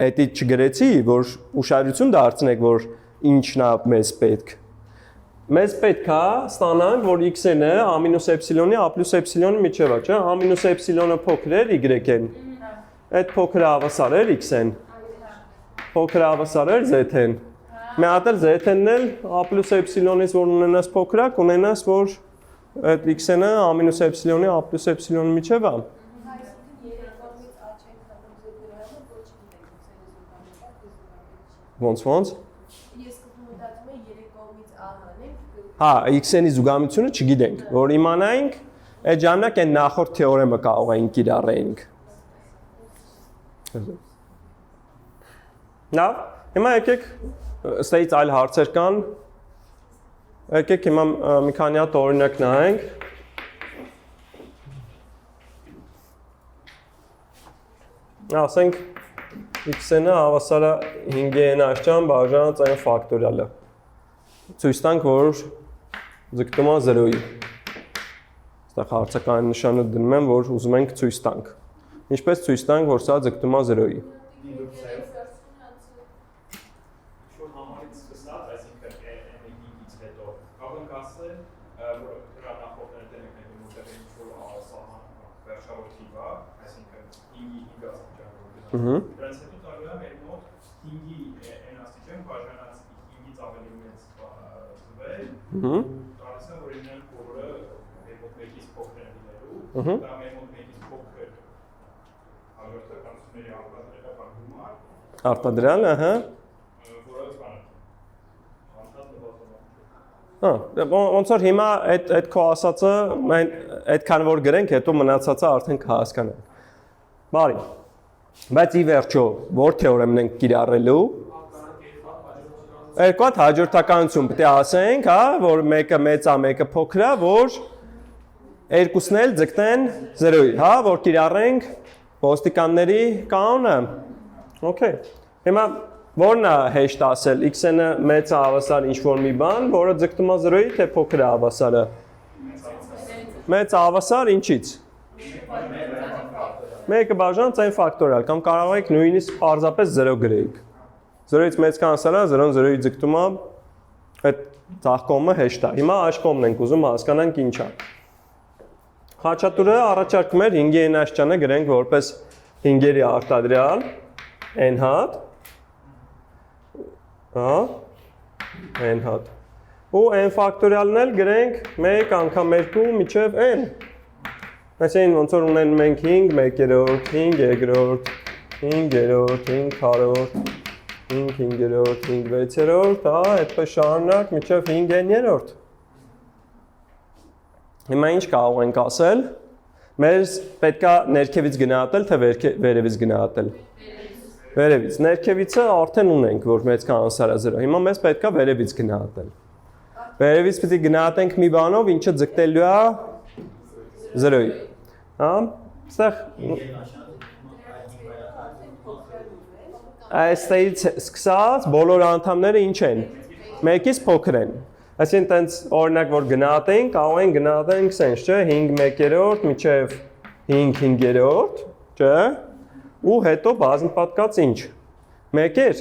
էդի չգրեցի, որ ուշադրություն դարձնեք, որ ինչն է մեզ պետք։ Մեզ պետք է ստանանք, որ x-ը a-ից էպսիլոնի a պլյուս էպսիլոնի միջև է, չէ՞։ A-ից էպսիլոնը փոքր էր y-ն։ Այդ փոքրը հավասար էր x-ն։ Փոքրը հավասար էր z-ն։ Մի հատ էլ z-ն էլ a պլյուս էպսիլոնից որ ունենաս փոքր է, կունենաս, որ այդ x-ը a-ից էպսիլոնի a պլյուս էպսիլոնի միջև է։ Ոնց։ Ես կդատում եմ 3 կողմից a հանենք։ Հա, x-ի զուգամությունը չգիտենք, որ իմանայինք, այդ ժամանակ այն նախորդ թեորեմը կարող էինք կիրառեինք։ Լավ, հիմա եկեք ստեից այլ հարցեր կան։ Եկեք հիմա մի քանի հատ օրինակ նայենք։ Ասենք x-ը հավասար է 5n աշճան բաժանած այն ֆակտորիալը։ Ցույց տանք, որ ձգտում է 0-ի։ Այստեղ հարցակային նշանը դնում եմ, որ ուզում ենք ցույց տանք։ Ինչպես ցույց տանք, որ սա ձգտում է 0-ի։ Շուտ համարից սկսած, այսինքն n-ից հետո կարող ենք ասել, որ դրա նախորդները դենք ենք որտեղ ինչ-որ սահման վերջավոր թիվ է, այսինքն 5-ի 5 աստիճան։ Դրանից հետո տարբեր է մեր մոտ 5-ի n աստիճան բաժանած 5-ից ավելի մեծ թվեր, տալիս է, որ իրեն բոլորը մեր մոտ 1-ից փոքր են լինելու, դա մեր մոտ 1-ից փոքր հաջորդականությունների արտադրական գումար։ Արտադրյալ, ահա։ Ոնց որ հիմա այդ քո ասածը այդքան որ գրենք, հետո մնացածը արդեն կհասկանանք։ Բարի։ Բայց ի վերջո, որ թեորեմն ենք կիրառելու։ Երկու հատ հաջորդականություն պետք է ասենք, հա, որ մեկը մեծ է, մեկը փոքր է, որ երկուսն էլ ձգտեն 0-ի, հա, որ կիրառենք ոստիկանների կանոնը։ Okay։ Հիմա որն է հեշտ ասել, x-ը մեծ է հավասար ինչ-որ մի բան, որը ձգտում է 0-ի, թե փոքր է հավասարը։ Մեծ է հավասար ինչից։ Մեկը բաժանած այն ֆակտորիալ, կամ կարող եք նույնիսկ պարզապես 0 գրեիք։ 0-ից մեծ կանցալա, 0-ն 0-ի ձգտում է, այդ ծաղկոմը հեշտ է։ Հիմա այս կողմն ենք ուզում հասկանանք ինչ է։ Խաչատուրը առաջարկում էր 5-ի n աշճանը գրենք որպես 5-երի արտադրյալ n հատ, հա, n հատ։ Ու n ֆակտորիալն էլ գրենք 1 անգամ 2 մինչև n։ Այսինքն ոնց որ ունեն մենք 5, 1/3, 5/2, 5/3, 5/4, 5, 5/3, 5 6/3, հա, այդպես շարունակ մինչև 5n-րդ։ Հիմա ինչ կարող ենք ասել։ Մեզ պետքա ներքևից գնահատել, թե վերևից գնահատել։ Վերևից։ Ներքևիցը արդեն ունենք, որ մեծ կանցար է 0։ Հիմա մեզ պետքա վերևից գնահատել։ Վերևից պետք է գնահատենք մի բանով, ինչը ձգտելու է 0-ի։ Հա, այստեղ այստեղից սկսած բոլոր անդամները ինչ են։ Մեկից փոքր են։ Այսինքն տենց օրինակ որ գնահատենք, կարող ենք գնահատենք sense, չէ, 5/1 մինչև 5/5, չէ։ Ու հետո բազմապատկած ինչ։ 1 էր,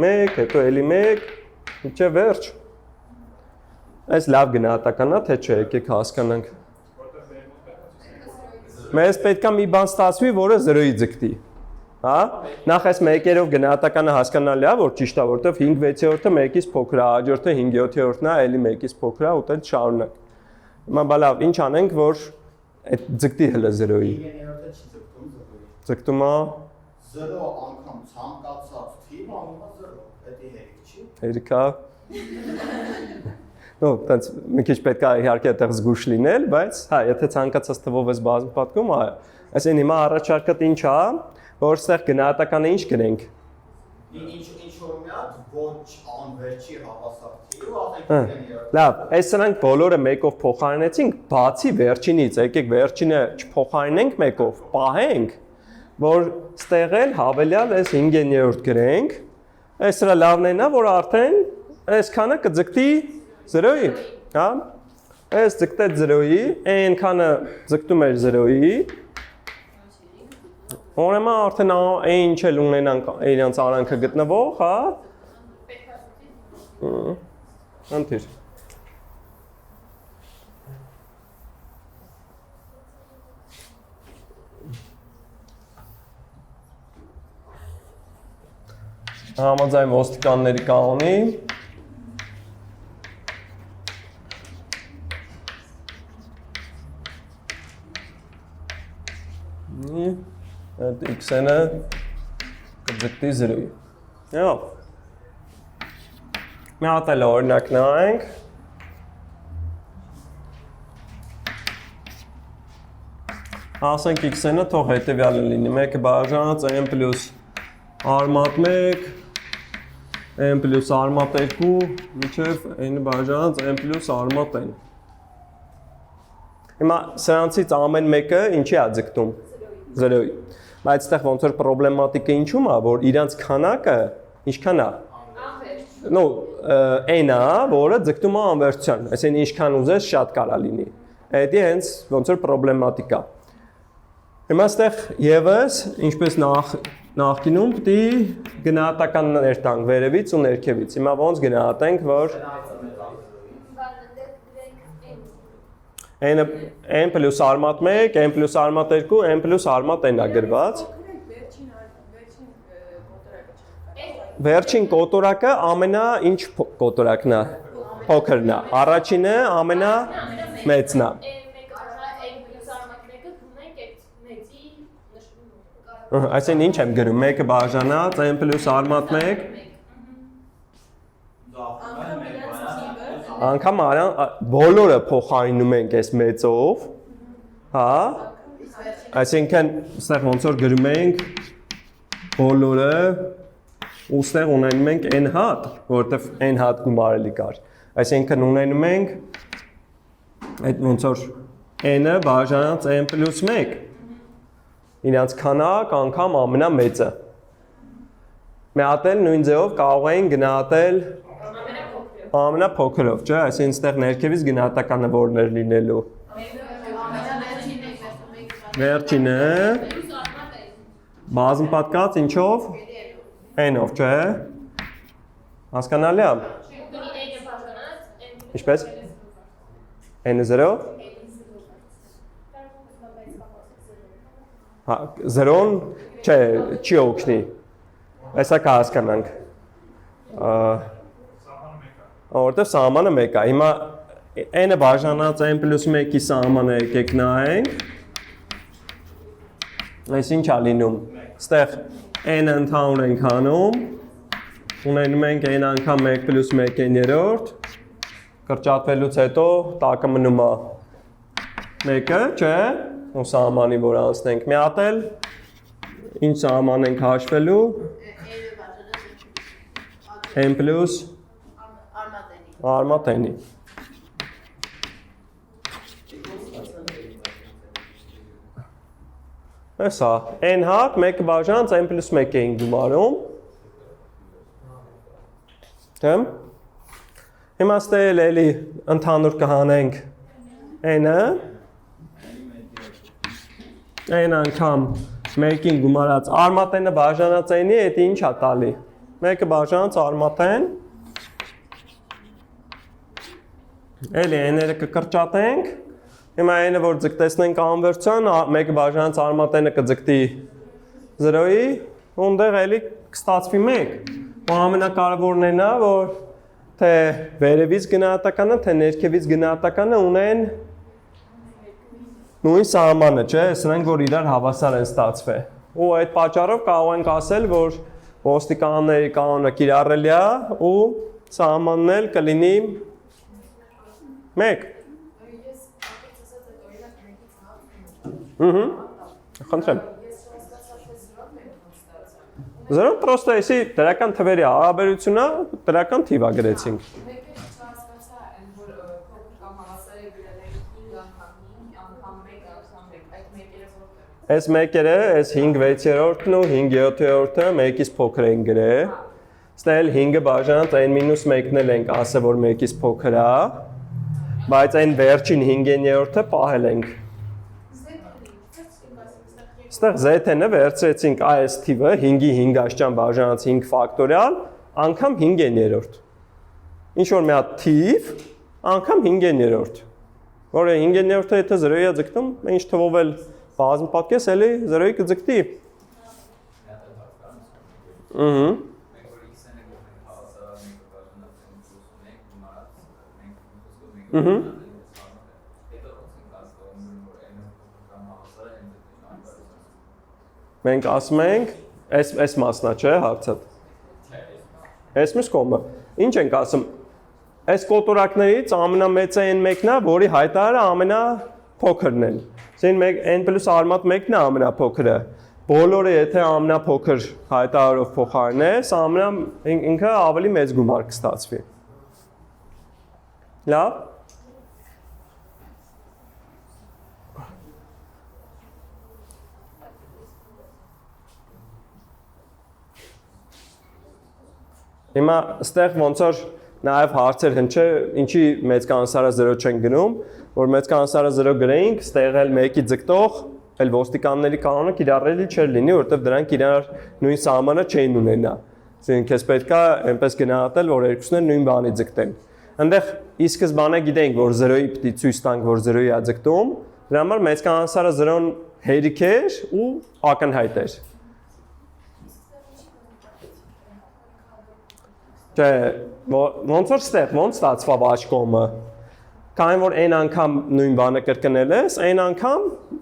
1, հետո էլի 1, ինչե վերջ։ Այս լավ գնահատական է, թե չէ, եկեք հասկանանք։ Մեզ պետք է մի բան ստացվի, որը 0-ի ձգտի։ Հա? Նախ այս 1-երով գնահատականը հասկանալի է, որ ճիշտ է, որովհետև 5/6-ը 1-ից փոքր է, հաջորդը 5/7-ն է, էլի 1-ից փոքր է, ուտել շարունակ։ Հիմա բա լավ, ինչ անենք, որ այդ ձգտի հələ 0-ի։ 5/3-ը չի ձգտում 0-ի։ Ձգտում է 0 անգամ ցանկացած թիվ անում է 0, դա հերիք չի։ հերիքա։ Նո, տենց մի քիչ պետք է իհարկե այդտեղ զգուշ լինել, բայց հա, եթե ցանկացած թվով ես բազում պատկում, այո։ Այսինքն հիմա առաջարկդ ինչ է, որ այստեղ գնահատականը ինչ գրենք։ Ինչ որ մի հատ ոչ անվերջի հավասար թիվ, ասենք 5/3։ Լավ, այս սրանք բոլորը 1-ով փոխարինեցինք, բացի վերջինից, եկեք վերջինը չփոխարինենք 1-ով, պահենք, որ ստեղ էլ հավելյալ այս 5/3 գրենք։ Այս սրա լավն է, որ արդեն այսքանը կձգտի 0-ի, հա։ Այս ձգտեց 0-ի, այնքանը ձգտում էր 0-ի։ Ուրեմն արդեն այն ինչ էլ ունենանք իրենց արանքը գտնվող, հա։ Անտիր։ Համաձայն ոստիկանների կանոնի այդ x-ը կձգտի 0-ի։ Եվ մի հատ էլ օրինակ նայենք։ Ասենք x-ը թող հետևյալը լինի, 1 բաժանած n + արմատ 1, n + արմատ 2, մինչև n բաժանած n + արմատ n։ Հիմա սրանցից ամեն մեկը ինչի է ձգտում 0-ի։ Բայց այդտեղ ոնց որ պրոբլեմատիկը ինչու՞մ է, որ իրանց քանակը ինչքան է։ Նո, n-ը, որը ձգտում է անվերջության, այսինքն ինչքան ուզես շատ կարա լինի։ Դա հենց ոնց որ պրոբլեմատիկ է։ Հիմա այստեղ եւս ինչպես նախկինում պետք է գնահատականներ տանք վերևից ու ներքևից։ Հիմա ոնց գնահատենք, որ n + արմատ 1, n + արմատ 2, n + արմատ n-ա գրված։ Վերջին կոտորակը ամենա ինչ կոտորակն է, փոքրն է։ Առաջինը ամենա մեծն է։ Այսինքն ինչ եմ գրում, 1-ը բաժանած n + արմատ 1 անգամ բոլորը փոխարինում ենք այս մեծով, հա։ Այսինքն այստեղ ոնց որ գրում ենք բոլորը ու այստեղ ունենում ենք n հատ, որովհետև n հատ գումարելի կար։ Այսինքն ունենում ենք այդ ոնց որ n-ը բաժանած n + 1 իրանց քանակ անգամ ամենամեծը։ Մի հատ էլ նույն ձևով կարող ենք գնահատել ամենափոքրով, չէ՞, այսինքն այստեղ ներքևից գնահատականը որն էր լինելու։ Վերջինը բազում պատկած ինչով n-ով, չէ՞։ Հասկանալի է։ Ինչպես։ n-ը 0։ Հա, 0-ն չէ, չի օգնի։ Այսա կհասկանանք։ Որտեղ սահմանը 1 է։ Հիմա n-ը բաժանած n + 1-ի սահմանը եկեք նայենք։ Այս ինչ է լինում։ Այստեղ n-ը ընդհանուր ենք հանում։ Ունենում ենք n անգամ 1 + 1/3 կրճատվելուց հետո տակը մնում է 1-ը, չէ՞։ Ու սահմանի որ անցնենք մի հատ էլ ինչ սահման ենք հաշվելու n + արմատ n-ի։ Էսա n հատ 1 բաժանած n + 1 էինք գումարում։ Դեմ։ Հիմա ստել էլի ընդհանուր կհանենք n-ը n անգամ 1-ին գումարած արմատենը բաժանածայինի, այդ ինչ է տալի։ 1-ը բաժանած արմատեն։ Էլի n-ը կկրճատենք։ Հիմա n-ը որ ձգտեցնենք անվերցան, 1-ը բաժանած արմատենը կձգտի 0-ի, ունդեղ էլի կստացվի 1։ Ու ամենակարևորն էն է, որ թե վերևից գնահատականը, թե ներքևից գնահատականը ունեն նույն սահմանը, չէ՞, սրանք որ իրար հավասար են ստացվել։ Ու այդ պատճառով կարող ենք ասել, որ ոստիկանների կանոնը կիրառելի է ու սահմանն էլ կլինի 1։ Խնդրեմ։ Զրոն պրոստը էսի դրական թվերի հարաբերությունա, դրական թիվա գրեցինք։ Այս մեկերը, այս 5-6-րդն ու 5-7-րդը մեկից փոքր են գրել։ Ստել 5-ը բաժանած n-1-ն էլ ենք ասել, որ մեկից փոքր է, բայց այն վերջին 5-րդը պահել ենք։ Ստեղ z-ը վերցրեցինք այս թիվը 5-ի 5 աշճան բաժանած 5 ֆակտորիալ անգամ 5-րդ։ Ինչ որ մի հատ թիվ անգամ 5-րդ։ Որը 5-րդը եթե 0-ի է ձգտում, ինչ թվով էլ բազմապատկես էլի 0-ի կձգտի։ Մենք ասում ենք, այս մասնա չէ հարցը։ Այս մյուս կողմը։ Ինչ ենք ասում։ Այս կոտորակներից ամենամեծը n1-ն է, որի հայտարարը ամենափոքրն է։ Սին n պլյուս արմատ 1-ն է ամենափոքրը։ Բոլորը եթե ամենափոքր հայտարարով փոխարինես, ինքը ավելի մեծ գումար կստացվի։ Լավ։ Հիմա ստեղ ոնց որ նաև հարցեր հնչե, ինչի մեծ կանսարը 0 չեն գնում, որ մեծ կանսարը 0 գրեինք, ստեղ էլ 1-ի ձգտող, էլ ոստիկանների կանոնը կիրառելի չէր լինի, որովհետև դրանք իրար նույն սահմանը չէին ունենա։ Այսինքն քեզ պետք է այնպես գնահատել, որ երկուսն էլ նույն բանի ձգտեն։ Այնտեղ ի սկզբանե գիտենք, որ 0-ի պիտի ցույց տանք, որ 0-ի է ձգտում, դրա համար մեծ կանսարը 0-ն հերիք էր ու ակնհայտ էր։ Չէ, ոնց որ ստեղ, ոնց ստացվավ աջ կողմը։ Քանի որ n անգամ նույն բանը կրկնել ես, n անգամ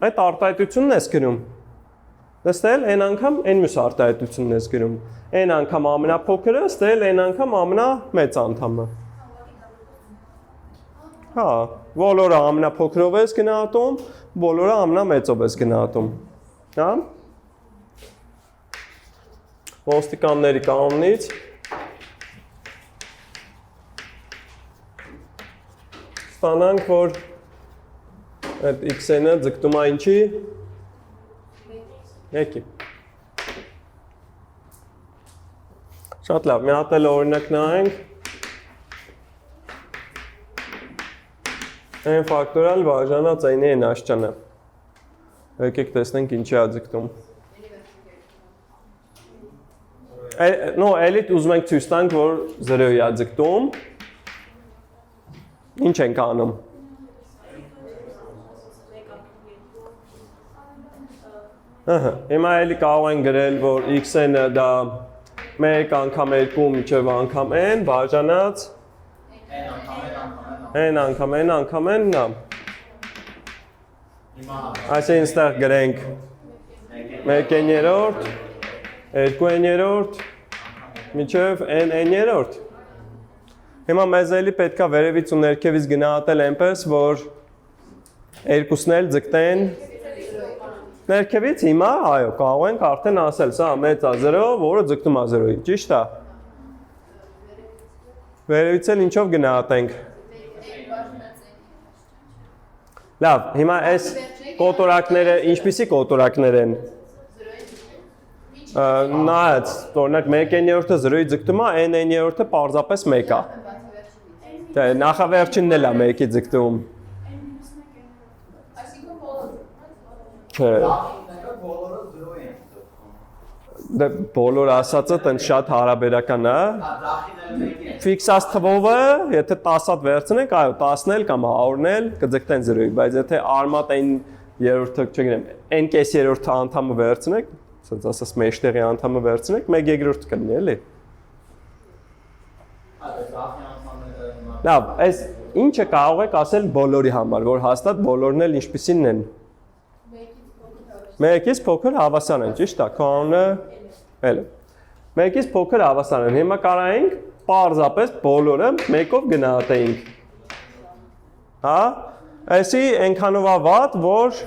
այդ արտահայտությունն ես գրում։ Ստել n անգամ n մյուս արտահայտությունն ես գրում։ N անգամ ամենափոքրը, ստել n անգամ ամենամեծ անդամը։ Հա, բոլորը ամենափոքրով ես գնահատում, բոլորը ամենամեծով ես գնահատում։ Հա։ Ոստիկանների կանոնից ստանանք, որ այդ x-ը ձգտում է ինչի։ 1-ի։ Շատ լավ, մի հատ էլ օրինակ նայենք։ N ֆակտորիալ բաժանած n-ի n աշճանը։ Եկեք տեսնենք ինչի է ձգտում։ Նո, էլի ուզում ենք ցույց տանք, որ 0-ի է ձգտում։ Ինչ ենք անում։ Հիմա էլի կարող են գրել, որ x-ը դա 1 անգամ 2 մինչև անգամ n բաժանած n անգամ n անգամ n-ն է։ Այսինքն ստեղ գրենք 1-րդ, 2-րդ, մինչև n-րդ։ Հիմա մեզ էլի պետք է վերևից ու ներքևից գնահատել այնպես, որ երկուսն էլ ձգտեն ներքևից հիմա, այո, կարող ենք արդեն ասել, սա մեծ է 0, որը ձգտում է 0-ի, ճիշտ է։ Վերևից էլ ինչով գնահատենք։ Լավ, հիմա այս կոտորակները, ինչպիսի կոտորակներ են։ Նայած, օրինակ 1-րդը 0-ի ձգտում է, n-րդը պարզապես 1 է։ Դե նախավերջինն էլ է 1-ի ձգտում։ Չէ։ Բոլորը 0 են։ Դե բոլոր ասածը տենց շատ հարաբերական է։ Դախին էլ մեկ է։ Ֆիքսած թվովը, եթե 10-ատ վերցնենք, այո, 10-ն էլ կամ 100-ն էլ կձգտեն 0-ի, բայց եթե արմատ այն երրորդը, չգիտեմ, n կես երրորդը անդամը վերցնենք, ասած ասած մեջտեղի անդամը վերցնենք, 1/3 կլինի, էլի։ Դախին անդամը Լավ, այս ինչը կարող եք ասել բոլորի համար, որ հաստատ բոլորն էլ ինչպիսին են։ Մեկից փոքր հավասար են, ճիշտ է, քոնը էլ։ Մեկից փոքր հավասար են։ Հիմա կարայինք պարզապես բոլորը մեկով գնահատեինք։ Հա? Այսի այնքանով է վատ, որ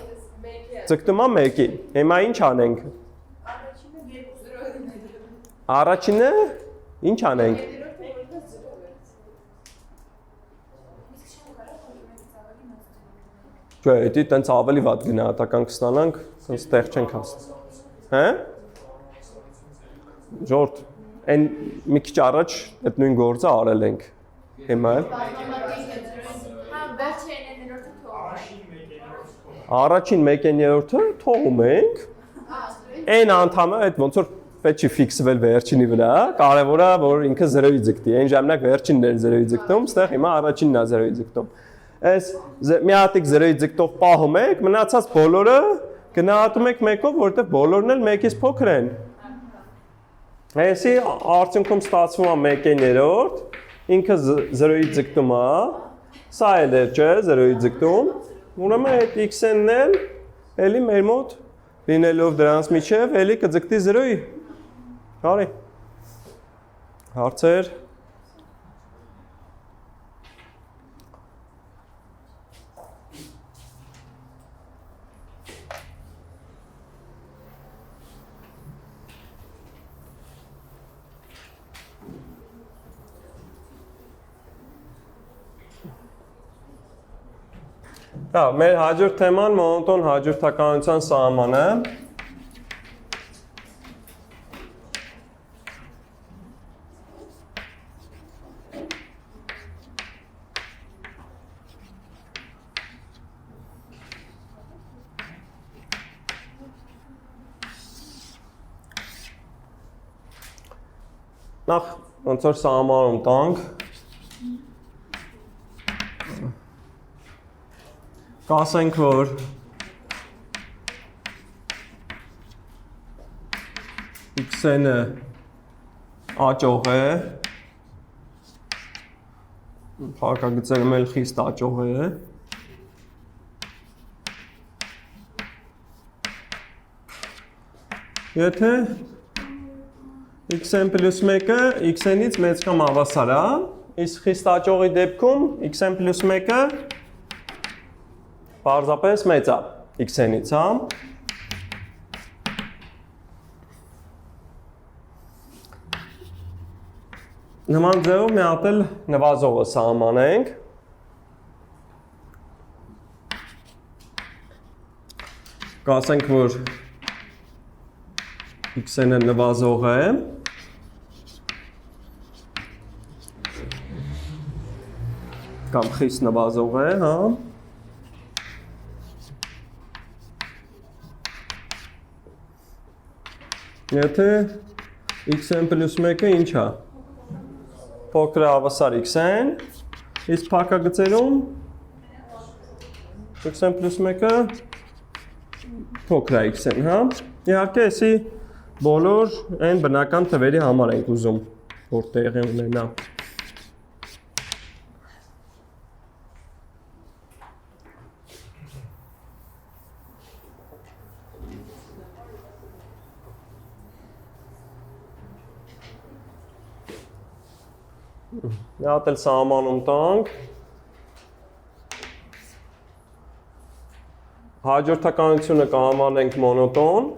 ձգտում է մեկի։ Հիմա ինչ անենք։ Առաջինը ինչ անենք։ Չէ, դա տենց ավելի վատ գնահատական կստանանք, տենց տեղ չենք հասցնի։ Հա? Ժորդ, այն մի քիչ առաջ այդ նույն գործը արել ենք։ Հիմա էլ։ Առաջին 1/3-ը թողում ենք։ Այն անդամը այդ ոնց որ պետք չի ֆիքսվել վերջինի վրա, կարևորը որ ինքը 0-ի ձգտի։ Այն ժամանակ վերջինն էր 0-ի ձգտում, ստեղ հիմա առաջինն է 0-ի ձգտում։ Այս մի հատիկ 0-ի ձգտող պահում եք, մնացած բոլորը գնահատում եք մեկով, որովհետև բոլորն էլ մեկից փոքր են։ Այսի արդյունքում ստացվում է 1/3, ինքը 0-ի ձգտում է, սա էլ է, չէ, 0-ի ձգտում։ Ուրեմն այդ x-ն էլ էլի մեր մոտ լինելով դրանց միջև էլի կձգտի 0-ի։ Արի։ Հարցեր։ Դա մեր հաջորդ թեման մոնոտոն հաջորդականության սահմանը։ Նախ ոնց որ սահմանում տանք կասենք, որ x-ը աճող է, փակագծերում էլ խիստ աճող է, եթե x-n plus 1-ը x-nից մեծ կամ հավասար է, իսկ խիստ աճողի դեպքում x-n plus 1-ը պարզապես մեծ է x-nից, հա։ Նման ձևով մի հատ էլ նվազողը սահմանենք։ Կասենք, որ x-ը նվազող է։ Կամ խիստ նվազող է, հա։ Եթե x-n plus 1-ը ինչ է։ Փոքր հավասար x-n, իսկ փակագծերում x-n plus 1-ը փոքր է x-n, հա։ Իհարկե, էսի բոլոր այն բնական թվերի համար ենք ուզում, որ տեղի ունենա։ Մի հատ էլ սահմանում տանք։ Հաջորդականությունը կհամարենք մոնոտոն։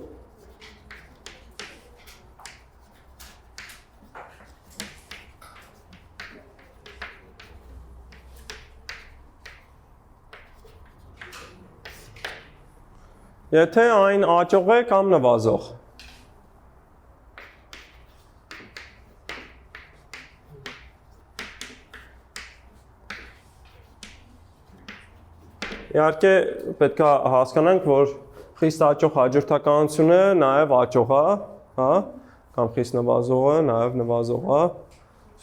Եթե այն աճող է կամ նվազող։ Իհարկե պետք է հասկանանք, որ խիստ աճող հաջորդականությունը նաև աճող է, հա, կամ խիստ նվազողը, նաև նվազողը,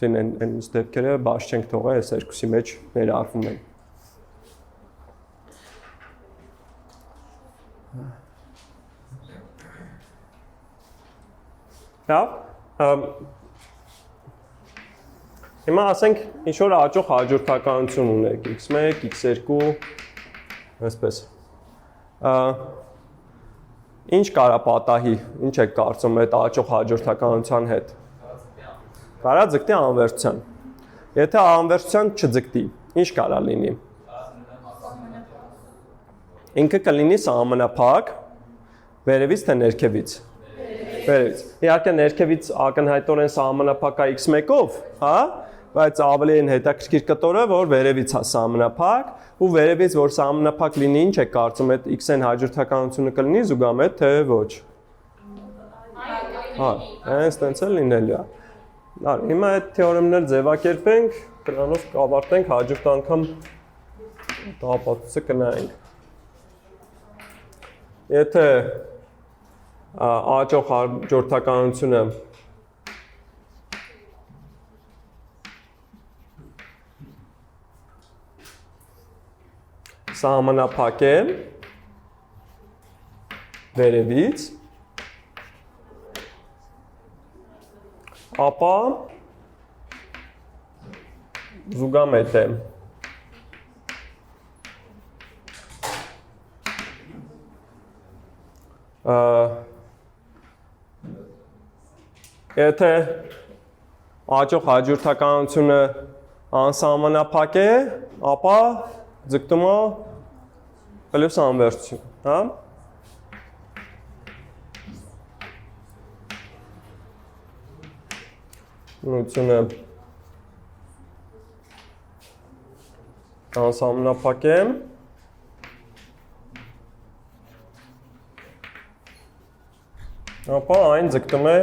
ասեն այն դեպքերը բաց չենք թողել, այս երկուսի մեջ ներառվում են։ Լավ, հիմա ասենք ինչ-որ աճող հաջորդականություն ունեք, x1, x2, այսպես։ Ինչ կարա պատահի, ինչ եք կարծում այդ աճող հաջորդականության հետ։ Կարա ձգտի անվերջության։ Եթե անվերջության չձգտի, ինչ կարա լինի։ Ինքը կլինի սահմանափակ, վերևից թե ներքևից։ Վերևից։ Իհարկե ներքևից ակնհայտորեն սահմանափակ է x1-ով, հա, բայց ավելի են հետաքրքիր կտորը, որ վերևից է սահմանափակ, ու վերևից որ սահմանափակ լինի, ինչ է կարծում այդ x-ն հաջորդականությունը կլինի զուգամետ թե ոչ։ Հա, հենց տենց էլ լինելու է։ Հիմա այդ թեորեմներ ձևակերպենք, դրանով կավարտենք հաջորդ անգամ տաղապատուցը կնայենք։ Եթե աճող հաջորդականությունը սահմանափակ է վերևից, ապա զուգամետ է։ Եթե աճող հաջորդականությունը անսահմանափակ է, ապա ձգտում է պլյուս անվերջություն, հա։ Նույնությունը անսահմանափակ է, ապա այն ձգտում է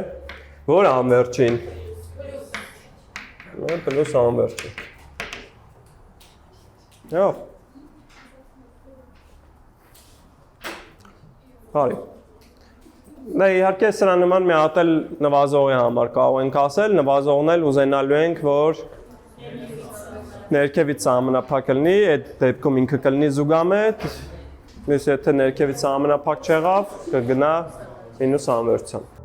որ անվերջին, պլյուս անվերջին։ Հա։ Բարի։ Դա իհարկե սրա նման մի հատ էլ նվազողի համար կարող ենք ասել, նվազողն էլ ուզենալու ենք, որ ներքևից սահմանափակ լինի, այդ դեպքում ինքը կլինի զուգամետ, իսկ եթե ներքևից սահմանափակ չեղավ, կգնա մինուս անվերջության։